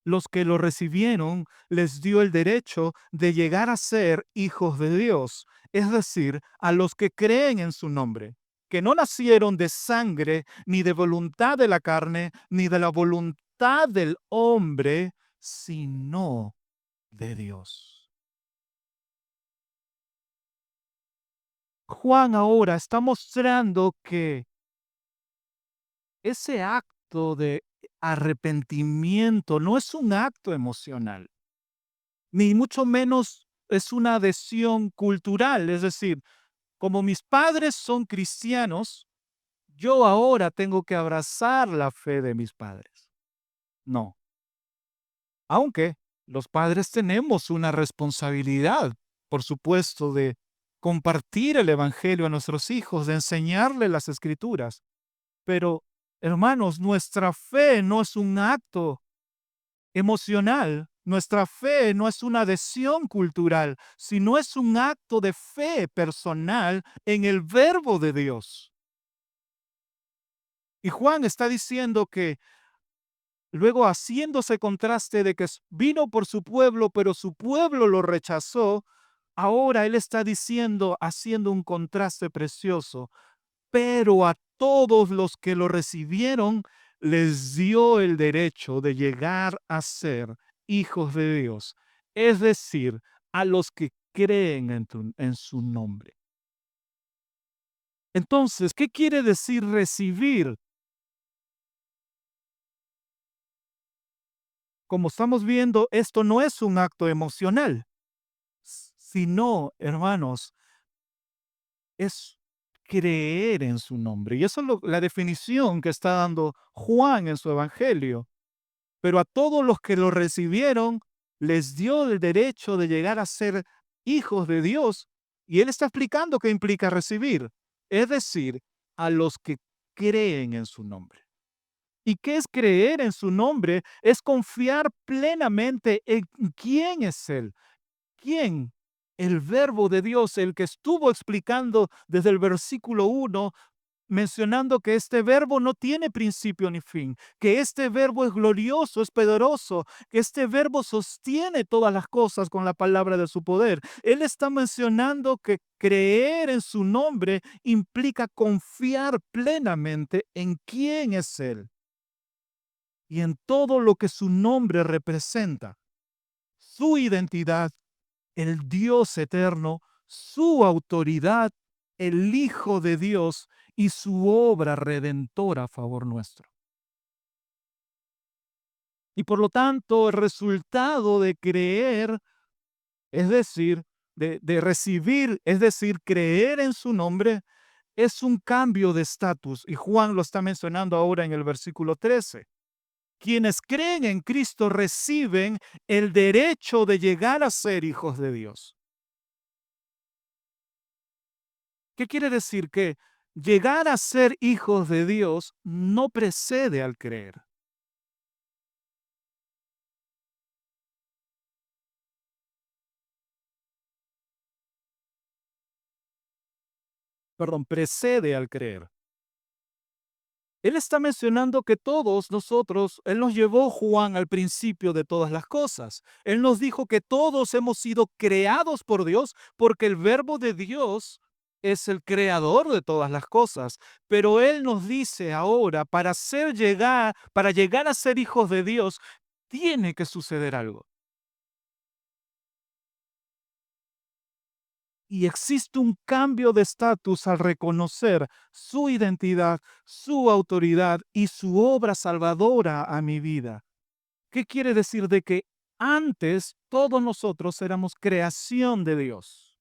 los que lo recibieron les dio el derecho de llegar a ser hijos de Dios, es decir, a los que creen en su nombre, que no nacieron de sangre, ni de voluntad de la carne, ni de la voluntad del hombre, sino de Dios. Juan ahora está mostrando que ese acto de arrepentimiento no es un acto emocional, ni mucho menos es una adhesión cultural. Es decir, como mis padres son cristianos, yo ahora tengo que abrazar la fe de mis padres. No, aunque los padres tenemos una responsabilidad, por supuesto, de compartir el Evangelio a nuestros hijos, de enseñarles las Escrituras. Pero, hermanos, nuestra fe no es un acto emocional. Nuestra fe no es una adhesión cultural, sino es un acto de fe personal en el Verbo de Dios. Y Juan está diciendo que luego, haciéndose contraste de que vino por su pueblo, pero su pueblo lo rechazó, ahora él está diciendo, haciendo un contraste precioso, pero a todos los que lo recibieron les dio el derecho de llegar a ser hijos de Dios, es decir, a los que creen en su nombre. Entonces, ¿qué quiere decir recibir? Como estamos viendo, esto no es un acto emocional, sino, hermanos, es creer en su nombre. Y eso es la definición que está dando Juan en su evangelio. Pero a todos los que lo recibieron, les dio el derecho de llegar a ser hijos de Dios. Y él está explicando qué implica recibir. Es decir, a los que creen en su nombre. ¿Y qué es creer en su nombre? Es confiar plenamente en quién es Él. ¿Quién? El Verbo de Dios, el que estuvo explicando desde el versículo 1, mencionando que este verbo no tiene principio ni fin, que este verbo es glorioso, es poderoso, que este verbo sostiene todas las cosas con la palabra de su poder. Él está mencionando que creer en su nombre implica confiar plenamente en quién es Él. y en todo lo que su nombre representa, su identidad, el Dios eterno, su autoridad, el Hijo de Dios y su obra redentora a favor nuestro. Y por lo tanto, el resultado de creer, es decir, de recibir, es decir, creer en su nombre, es un cambio de estatus. Y Juan lo está mencionando ahora en el versículo 13. Quienes creen en Cristo reciben el derecho de llegar a ser hijos de Dios. ¿Qué quiere decir? Que llegar a ser hijos de Dios no precede al creer. Perdón, precede al creer. Él está mencionando que todos nosotros, Él nos llevó, Juan, al principio de todas las cosas. Él nos dijo que todos hemos sido creados por Dios porque el verbo de Dios es el creador de todas las cosas. Pero Él nos dice ahora, para llegar a ser hijos de Dios, tiene que suceder algo. Y existe un cambio de estatus al reconocer su identidad, su autoridad y su obra salvadora a mi vida. ¿Qué quiere decir? De que antes todos nosotros éramos creación de Dios.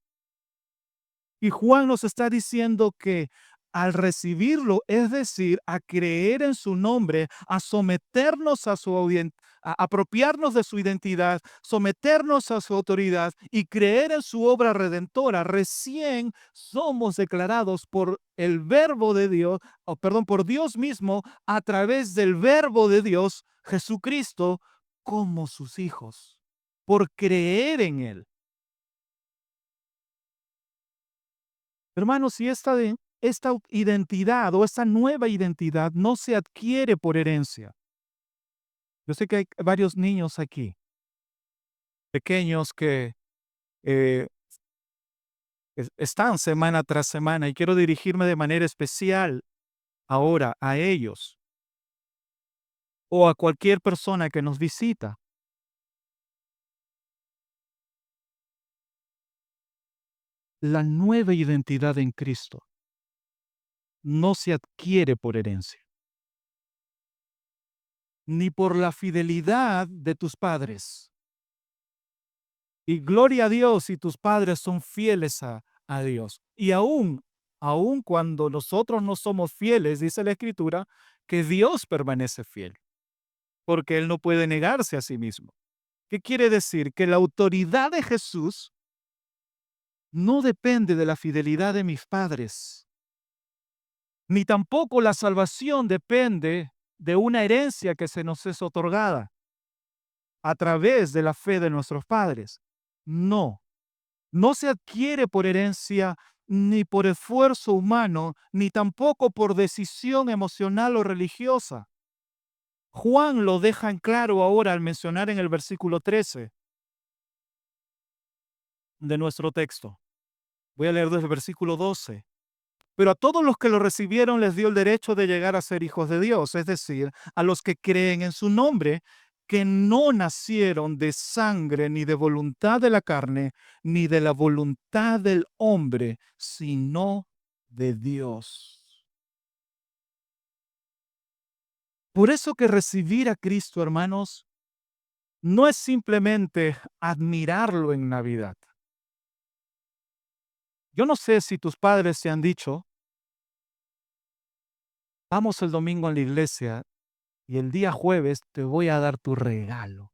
Y Juan nos está diciendo que al recibirlo, es decir, a creer en su nombre, a someternos a su a apropiarnos de su identidad, someternos a su autoridad y creer en su obra redentora, recién somos declarados por el verbo de Dios, o perdón, por Dios mismo a través del verbo de Dios, Jesucristo, como sus hijos, por creer en él. Hermanos, si esta identidad o esta nueva identidad no se adquiere por herencia. Yo sé que hay varios niños aquí, pequeños, que eh, están semana tras semana y quiero dirigirme de manera especial ahora a ellos o a cualquier persona que nos visita. La nueva identidad en Cristo no se adquiere por herencia, ni por la fidelidad de tus padres. Y gloria a Dios si tus padres son fieles a Dios. Y aún cuando nosotros no somos fieles, dice la Escritura, que Dios permanece fiel, porque Él no puede negarse a sí mismo. ¿Qué quiere decir? Que la autoridad de Jesús no depende de la fidelidad de mis padres, ni tampoco la salvación depende de una herencia que se nos es otorgada a través de la fe de nuestros padres. No, no se adquiere por herencia, ni por esfuerzo humano, ni tampoco por decisión emocional o religiosa. Juan lo deja en claro ahora al mencionar en el versículo 13 de nuestro texto. Voy a leer desde el versículo 12. Pero a todos los que lo recibieron les dio el derecho de llegar a ser hijos de Dios, es decir, a los que creen en su nombre, que no nacieron de sangre, ni de voluntad de la carne, ni de la voluntad del hombre, sino de Dios. Por eso que recibir a Cristo, hermanos, no es simplemente admirarlo en Navidad. Yo no sé si tus padres te han dicho, vamos el domingo a la iglesia y el día jueves te voy a dar tu regalo.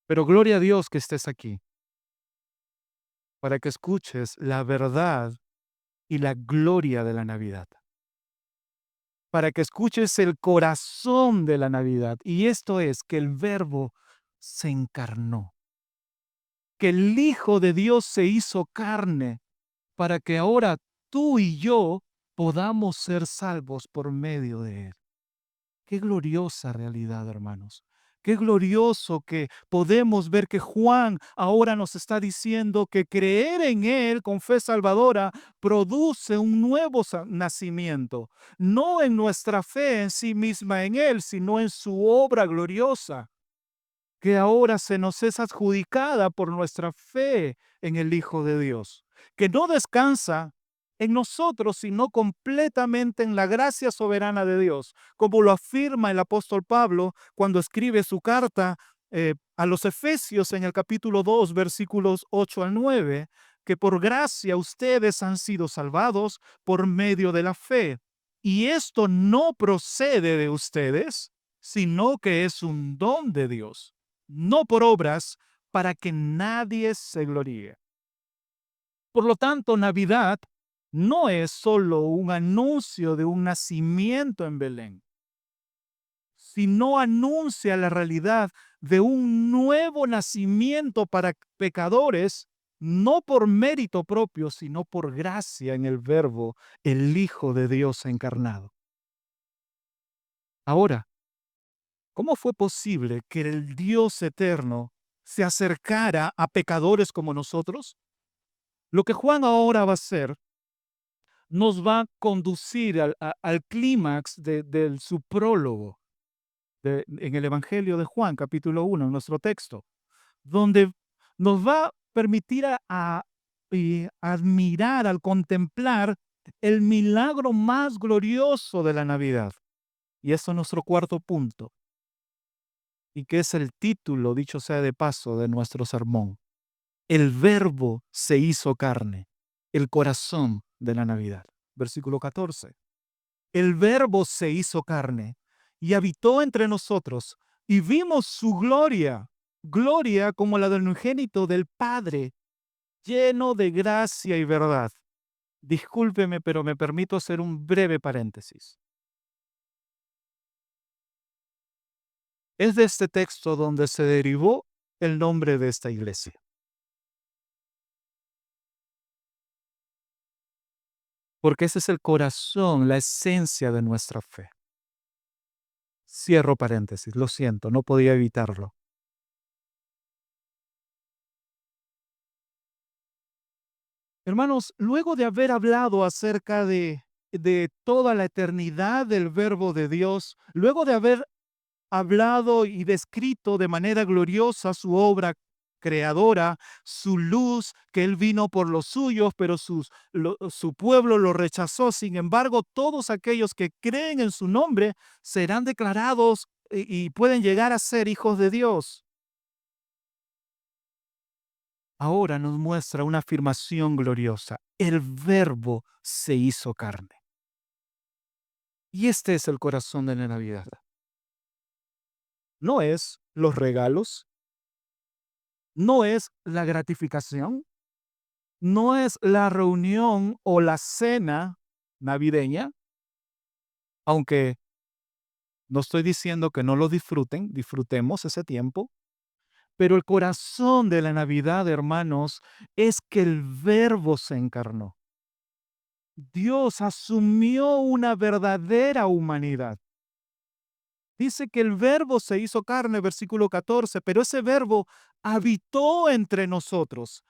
Pero gloria a Dios que estés aquí, para que escuches la verdad y la gloria de la Navidad, para que escuches el corazón de la Navidad. Y esto es que el Verbo se encarnó, que el Hijo de Dios se hizo carne, para que ahora tú y yo podamos ser salvos por medio de Él. Qué gloriosa realidad, hermanos. Qué glorioso que podemos ver que Juan ahora nos está diciendo que creer en Él con fe salvadora produce un nuevo nacimiento, no en nuestra fe en sí misma en Él, sino en su obra gloriosa, que ahora se nos es adjudicada por nuestra fe en el Hijo de Dios, que no descansa en nosotros, sino completamente en la gracia soberana de Dios, como lo afirma el apóstol Pablo cuando escribe su carta a los Efesios en el capítulo 2, versículos 8 al 9, que por gracia ustedes han sido salvados por medio de la fe. Y esto no procede de ustedes, sino que es un don de Dios, no por obras, para que nadie se gloríe. Por lo tanto, Navidad no es solo un anuncio de un nacimiento en Belén, sino anuncia la realidad de un nuevo nacimiento para pecadores, no por mérito propio, sino por gracia en el Verbo, el Hijo de Dios encarnado. Ahora, ¿cómo fue posible que el Dios eterno se acercara a pecadores como nosotros? Lo que Juan ahora va a hacer nos va a conducir al clímax de su prólogo en el Evangelio de Juan, capítulo 1, en nuestro texto, donde nos va a permitir admirar, al contemplar el milagro más glorioso de la Navidad. Y eso es nuestro cuarto punto, y que es el título, dicho sea de paso, de nuestro sermón. El Verbo se hizo carne, el corazón de la Navidad. Versículo 14. El Verbo se hizo carne y habitó entre nosotros, y vimos su gloria, gloria como la del unigénito del Padre, lleno de gracia y verdad. Discúlpeme, pero me permito hacer un breve paréntesis. Es de este texto donde se derivó el nombre de esta iglesia. Porque ese es el corazón, la esencia de nuestra fe. Cierro paréntesis, lo siento, no podía evitarlo. Hermanos, luego de haber hablado acerca de toda la eternidad del Verbo de Dios, luego de haber hablado y descrito de manera gloriosa su obra creadora, su luz, que Él vino por los suyos, pero su pueblo lo rechazó. Sin embargo, todos aquellos que creen en su nombre serán declarados y pueden llegar a ser hijos de Dios. Ahora nos muestra una afirmación gloriosa. El Verbo se hizo carne. Y este es el corazón de la Navidad. No es los regalos, no es la gratificación, no es la reunión o la cena navideña, aunque no estoy diciendo que no lo disfruten, disfrutemos ese tiempo, pero el corazón de la Navidad, hermanos, es que el Verbo se encarnó. Dios asumió una verdadera humanidad. Dice que el Verbo se hizo carne, versículo 14, pero ese Verbo habitó entre nosotros.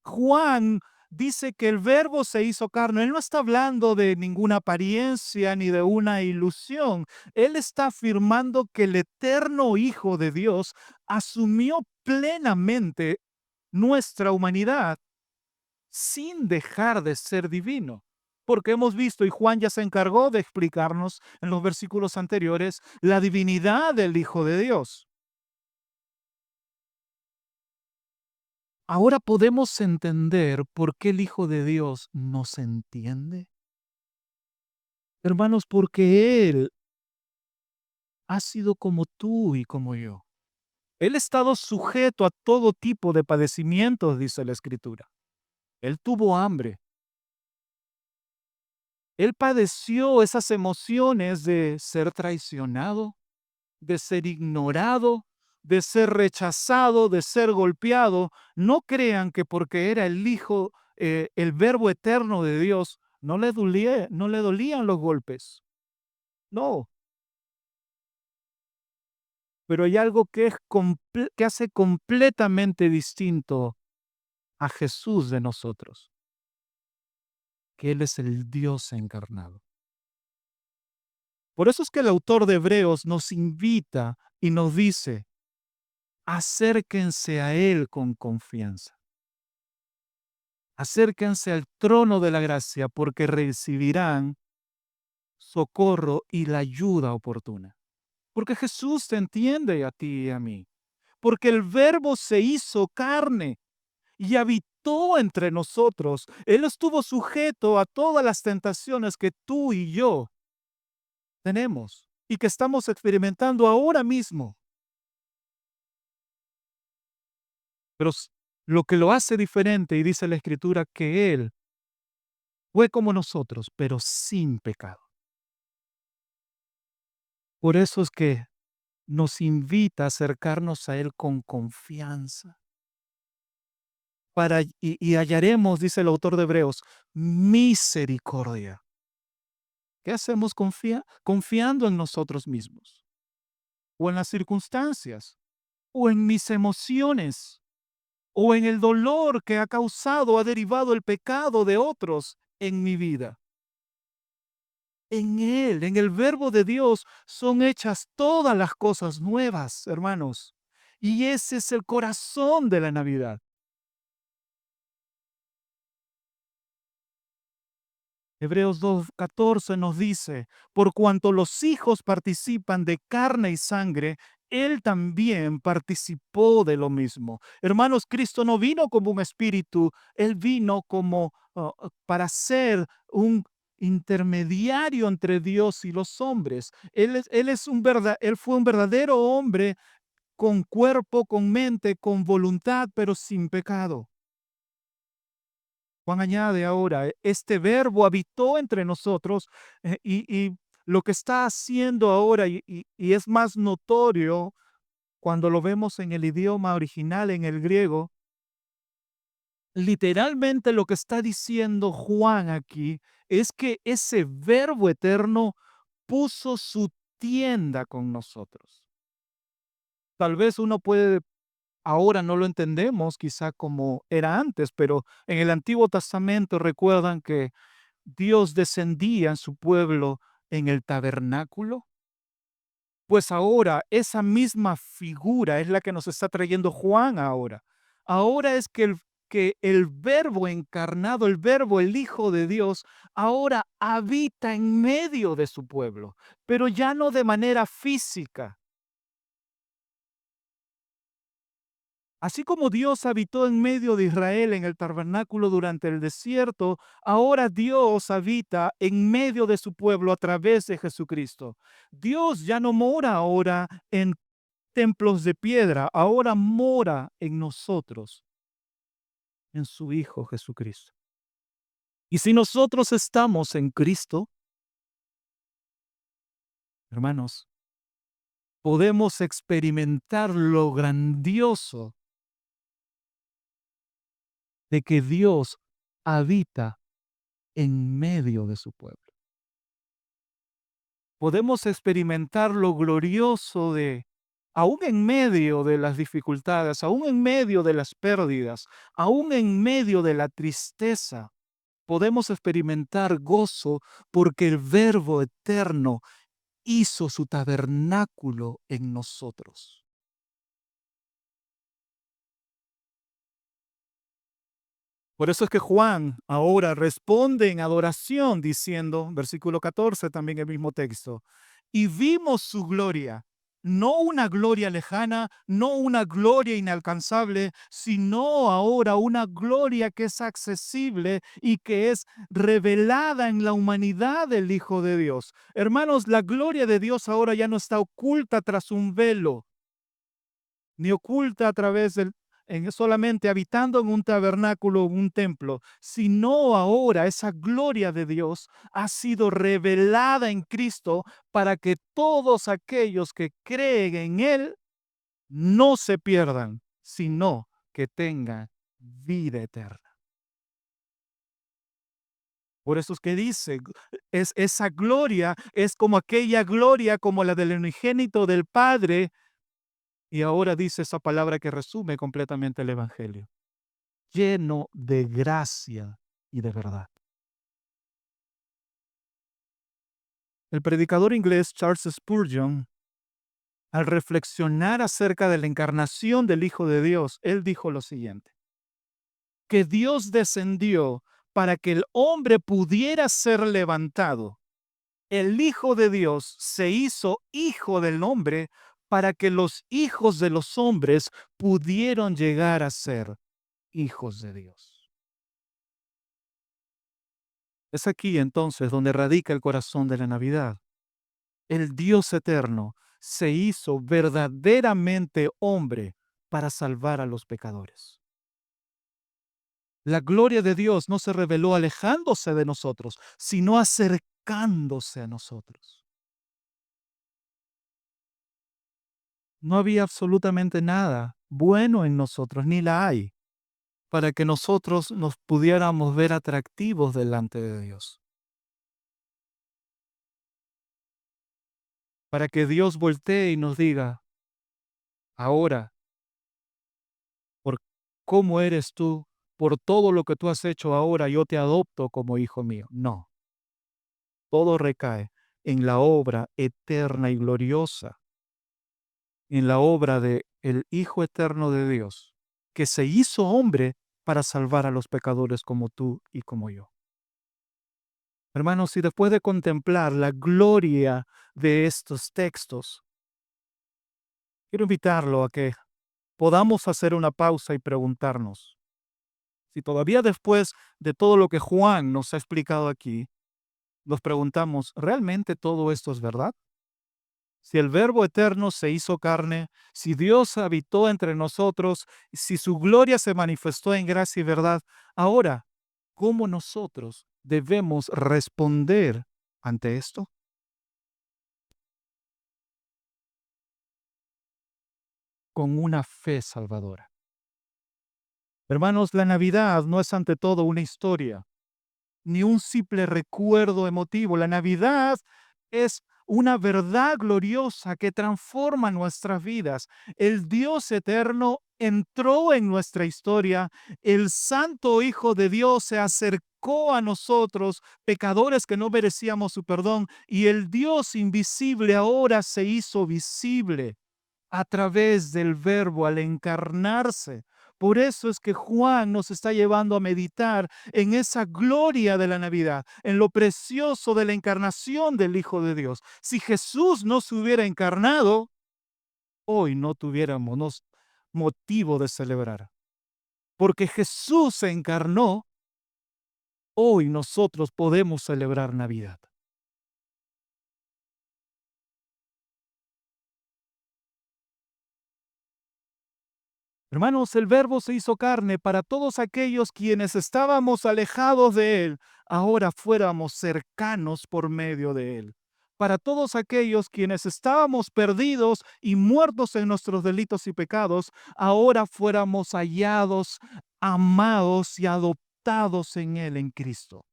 Juan dice que el Verbo se hizo carne. Él no está hablando de ninguna apariencia ni de una ilusión. Él está afirmando que el eterno Hijo de Dios asumió plenamente nuestra humanidad sin dejar de ser divino. Porque hemos visto, y Juan ya se encargó de explicarnos en los versículos anteriores, la divinidad del Hijo de Dios. Ahora podemos entender por qué el Hijo de Dios nos entiende. Hermanos, porque Él ha sido como tú y como yo. Él ha estado sujeto a todo tipo de padecimientos, dice la Escritura. Él tuvo hambre. Él padeció esas emociones de ser traicionado, de ser ignorado, de ser rechazado, de ser golpeado. No crean que porque era el Hijo, el Verbo eterno de Dios, no le dolían los golpes. No, Pero hay algo que hace completamente distinto a Jesús de nosotros, que Él es el Dios encarnado. Por eso es que el autor de Hebreos nos invita y nos dice, acérquense a Él con confianza. Acérquense al trono de la gracia porque recibirán socorro y la ayuda oportuna. Porque Jesús te entiende a ti y a mí. Porque el Verbo se hizo carne y habitó entre nosotros. Él estuvo sujeto a todas las tentaciones que tú y yo tenemos y que estamos experimentando ahora mismo. Pero lo que lo hace diferente, y dice la Escritura, que Él fue como nosotros, pero sin pecado. Por eso es que nos invita a acercarnos a Él con confianza. Y hallaremos, dice el autor de Hebreos, misericordia. ¿Qué hacemos confiando en nosotros mismos? ¿O en las circunstancias? ¿O en mis emociones? ¿O en el dolor que ha causado, ha derivado el pecado de otros en mi vida? En Él, en el Verbo de Dios, son hechas todas las cosas nuevas, hermanos. Y ese es el corazón de la Navidad. Hebreos 2:14 nos dice, por cuanto los hijos participan de carne y sangre, Él también participó de lo mismo. Hermanos, Cristo no vino como un espíritu, Él vino como para ser un intermediario entre Dios y los hombres. Él fue un verdadero hombre con cuerpo, con mente, con voluntad, pero sin pecado. Juan añade ahora, este verbo habitó entre nosotros y lo que está haciendo ahora y es más notorio cuando lo vemos en el idioma original, en el griego, literalmente lo que está diciendo Juan aquí es que ese verbo eterno puso su tienda con nosotros. Tal vez uno puede, ahora no lo entendemos quizá como era antes, pero en el Antiguo Testamento recuerdan que Dios descendía en su pueblo en el tabernáculo. Pues ahora esa misma figura es la que nos está trayendo Juan ahora. Ahora es que el verbo encarnado, el verbo, el Hijo de Dios, ahora habita en medio de su pueblo, pero ya no de manera física. Así como Dios habitó en medio de Israel en el tabernáculo durante el desierto, ahora Dios habita en medio de su pueblo a través de Jesucristo. Dios ya no mora ahora en templos de piedra, ahora mora en nosotros, en su Hijo Jesucristo. Y si nosotros estamos en Cristo, hermanos, podemos experimentar lo grandioso de que Dios habita en medio de su pueblo. Podemos experimentar lo glorioso de, aún en medio de las dificultades, aún en medio de las pérdidas, aún en medio de la tristeza, podemos experimentar gozo porque el Verbo eterno hizo su tabernáculo en nosotros. Por eso es que Juan ahora responde en adoración diciendo, versículo 14, también el mismo texto, y vimos su gloria, no una gloria lejana, no una gloria inalcanzable, sino ahora una gloria que es accesible y que es revelada en la humanidad del Hijo de Dios. Hermanos, la gloria de Dios ahora ya no está oculta tras un velo, ni oculta a través solamente habitando en un tabernáculo o un templo, sino ahora esa gloria de Dios ha sido revelada en Cristo para que todos aquellos que creen en Él no se pierdan, sino que tengan vida eterna. Por eso es que dice, esa gloria es como aquella gloria como la del unigénito del Padre Y ahora dice esa palabra que resume completamente el Evangelio: lleno de gracia y de verdad. El predicador inglés Charles Spurgeon, al reflexionar acerca de la encarnación del Hijo de Dios, él dijo lo siguiente: que Dios descendió para que el hombre pudiera ser levantado. El Hijo de Dios se hizo hijo del hombre para que los hijos de los hombres pudieran llegar a ser hijos de Dios. Es aquí entonces donde radica el corazón de la Navidad. El Dios eterno se hizo verdaderamente hombre para salvar a los pecadores. La gloria de Dios no se reveló alejándose de nosotros, sino acercándose a nosotros. No había absolutamente nada bueno en nosotros, ni la hay, para que nosotros nos pudiéramos ver atractivos delante de Dios. Para que Dios voltee y nos diga: ahora, por cómo eres tú, por todo lo que tú has hecho ahora, yo te adopto como hijo mío. No, todo recae en la obra eterna y gloriosa, en la obra de el Hijo eterno de Dios, que se hizo hombre para salvar a los pecadores como tú y como yo. Hermanos, y después de contemplar la gloria de estos textos, quiero invitarlo a que podamos hacer una pausa y preguntarnos si todavía después de todo lo que Juan nos ha explicado aquí, nos preguntamos, ¿realmente todo esto es verdad? Si el Verbo eterno se hizo carne, si Dios habitó entre nosotros, si su gloria se manifestó en gracia y verdad, ahora, ¿cómo nosotros debemos responder ante esto? Con una fe salvadora. Hermanos, la Navidad no es ante todo una historia, ni un simple recuerdo emotivo. La Navidad es una verdad gloriosa que transforma nuestras vidas. El Dios eterno entró en nuestra historia. El Santo Hijo de Dios se acercó a nosotros, pecadores que no merecíamos su perdón, y el Dios invisible ahora se hizo visible a través del Verbo al encarnarse. Por eso es que Juan nos está llevando a meditar en esa gloria de la Navidad, en lo precioso de la encarnación del Hijo de Dios. Si Jesús no se hubiera encarnado, hoy no tuviéramos motivo de celebrar. Porque Jesús se encarnó, hoy nosotros podemos celebrar Navidad. Hermanos, el Verbo se hizo carne para todos aquellos quienes estábamos alejados de Él, ahora fuéramos cercanos por medio de Él. Para todos aquellos quienes estábamos perdidos y muertos en nuestros delitos y pecados, ahora fuéramos hallados, amados y adoptados en Él, en Cristo.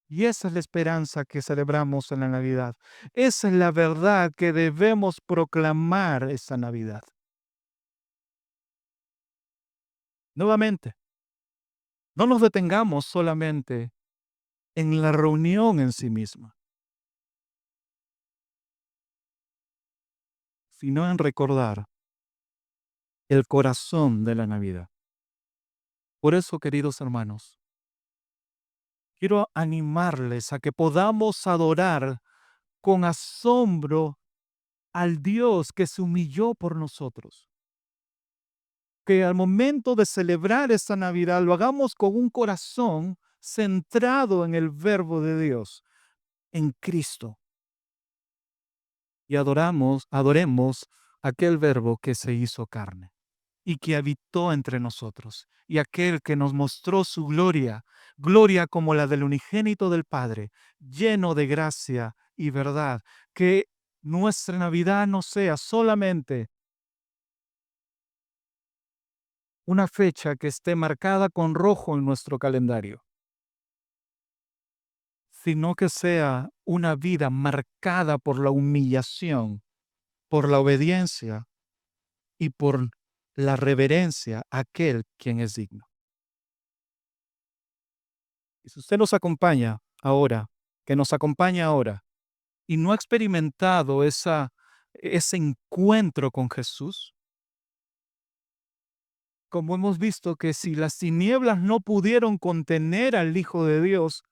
Y esa es la esperanza que celebramos en la Navidad. Esa es la verdad que debemos proclamar esta Navidad. Nuevamente, no nos detengamos solamente en la reunión en sí misma, sino en recordar el corazón de la Navidad. Por eso, queridos hermanos, quiero animarles a que podamos adorar con asombro al Dios que se humilló por nosotros. Que al momento de celebrar esta Navidad lo hagamos con un corazón centrado en el Verbo de Dios, en Cristo. Y adoremos aquel Verbo que se hizo carne y que habitó entre nosotros, y aquel que nos mostró su gloria, gloria como la del unigénito del Padre, lleno de gracia y verdad. Que nuestra Navidad no sea solamente una fecha que esté marcada con rojo en nuestro calendario, sino que sea una vida marcada por la humillación, por la obediencia y por la reverencia a aquel quien es digno. Y si usted nos acompaña ahora, que nos acompaña ahora, y no ha experimentado ese encuentro con Jesús, como hemos visto que si las tinieblas no pudieron contener al Hijo de Dios,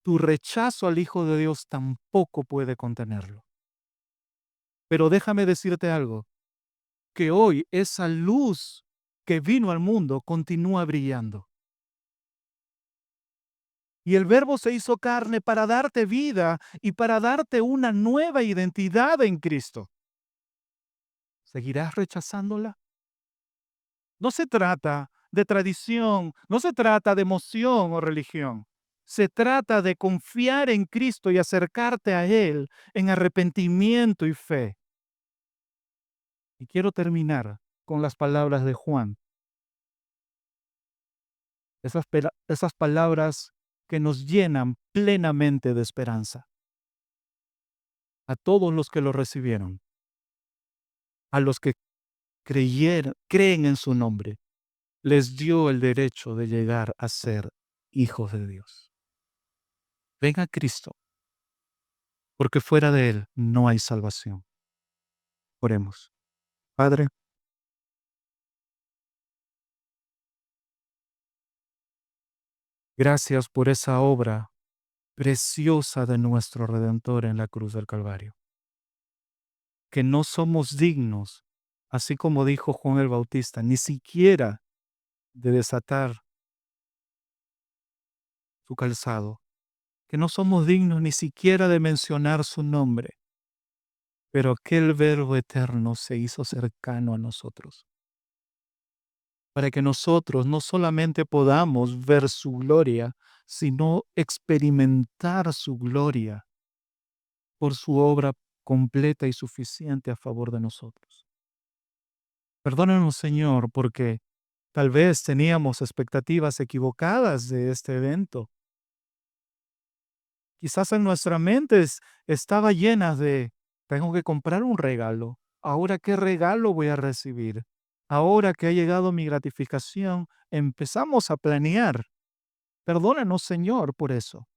tu rechazo al Hijo de Dios tampoco puede contenerlo. Pero déjame decirte algo, que hoy esa luz que vino al mundo continúa brillando. Y el Verbo se hizo carne para darte vida y para darte una nueva identidad en Cristo. ¿Seguirás rechazándola? No se trata de tradición, no se trata de emoción o religión. Se trata de confiar en Cristo y acercarte a Él en arrepentimiento y fe. Y quiero terminar con las palabras de Juan. Esas palabras que nos llenan plenamente de esperanza. A todos los que lo recibieron, a los que creen en su nombre, les dio el derecho de llegar a ser hijos de Dios. Ven a Cristo, porque fuera de Él no hay salvación. Oremos. Padre, gracias por esa obra preciosa de nuestro Redentor en la cruz del Calvario. Que no somos dignos, así como dijo Juan el Bautista, ni siquiera de desatar su calzado, que no somos dignos ni siquiera de mencionar su nombre, pero aquel Verbo eterno se hizo cercano a nosotros, para que nosotros no solamente podamos ver su gloria, sino experimentar su gloria por su obra completa y suficiente a favor de nosotros. Perdónanos, Señor, porque tal vez teníamos expectativas equivocadas de este evento. Quizás en nuestra mente estaba llena de, tengo que comprar un regalo. Ahora, ¿qué regalo voy a recibir? Ahora que ha llegado mi gratificación, empezamos a planear. Perdónanos, Señor, por eso.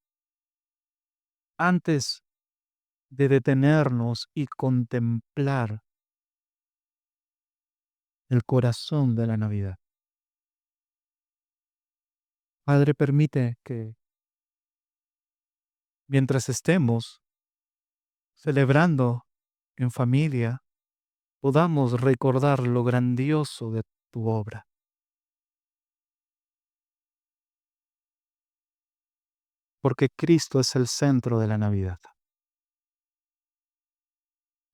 Antes de detenernos y contemplar el corazón de la Navidad. Padre, permite que mientras estemos celebrando en familia, podamos recordar lo grandioso de tu obra. Porque Cristo es el centro de la Navidad.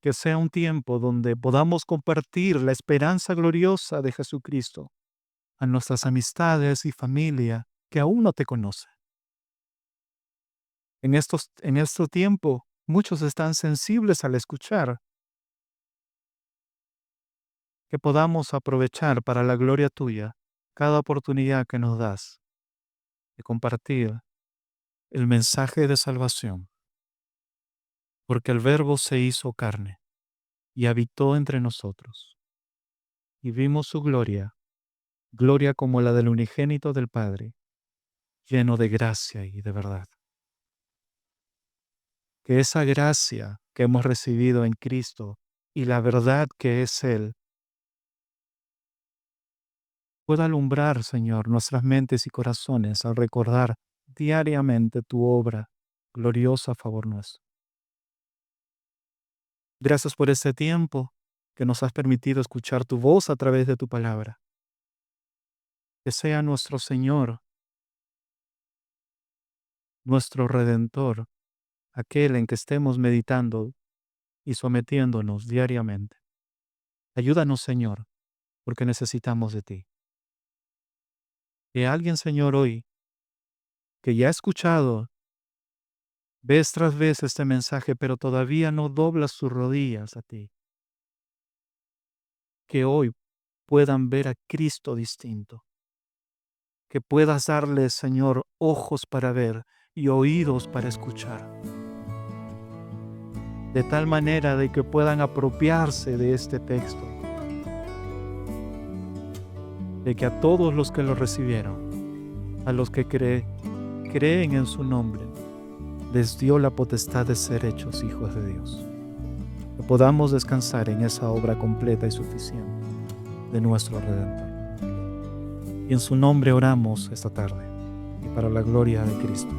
Que sea un tiempo donde podamos compartir la esperanza gloriosa de Jesucristo a nuestras amistades y familia que aún no te conocen. En este tiempo, muchos están sensibles al escuchar, que podamos aprovechar para la gloria tuya cada oportunidad que nos das de compartir el mensaje de salvación, porque el Verbo se hizo carne y habitó entre nosotros, y vimos su gloria, gloria como la del unigénito del Padre, lleno de gracia y de verdad. Que esa gracia que hemos recibido en Cristo y la verdad que es Él, pueda alumbrar, Señor, nuestras mentes y corazones al recordar diariamente tu obra gloriosa a favor nuestro. Gracias por este tiempo que nos has permitido escuchar tu voz a través de tu palabra. Que sea nuestro Señor, nuestro Redentor, aquel en que estemos meditando y sometiéndonos diariamente. Ayúdanos, Señor, porque necesitamos de ti. Que alguien, Señor, hoy, que ya ha escuchado vez tras vez este mensaje, pero todavía no dobla sus rodillas a ti, que hoy puedan ver a Cristo distinto. Que puedas darles, Señor, ojos para ver y oídos para escuchar. De tal manera de que puedan apropiarse de este texto de que a todos los que lo recibieron, a los que creen en su nombre, les dio la potestad de ser hechos hijos de Dios. Que podamos descansar en esa obra completa y suficiente de nuestro Redentor. Y en su nombre oramos esta tarde, y para la gloria de Cristo.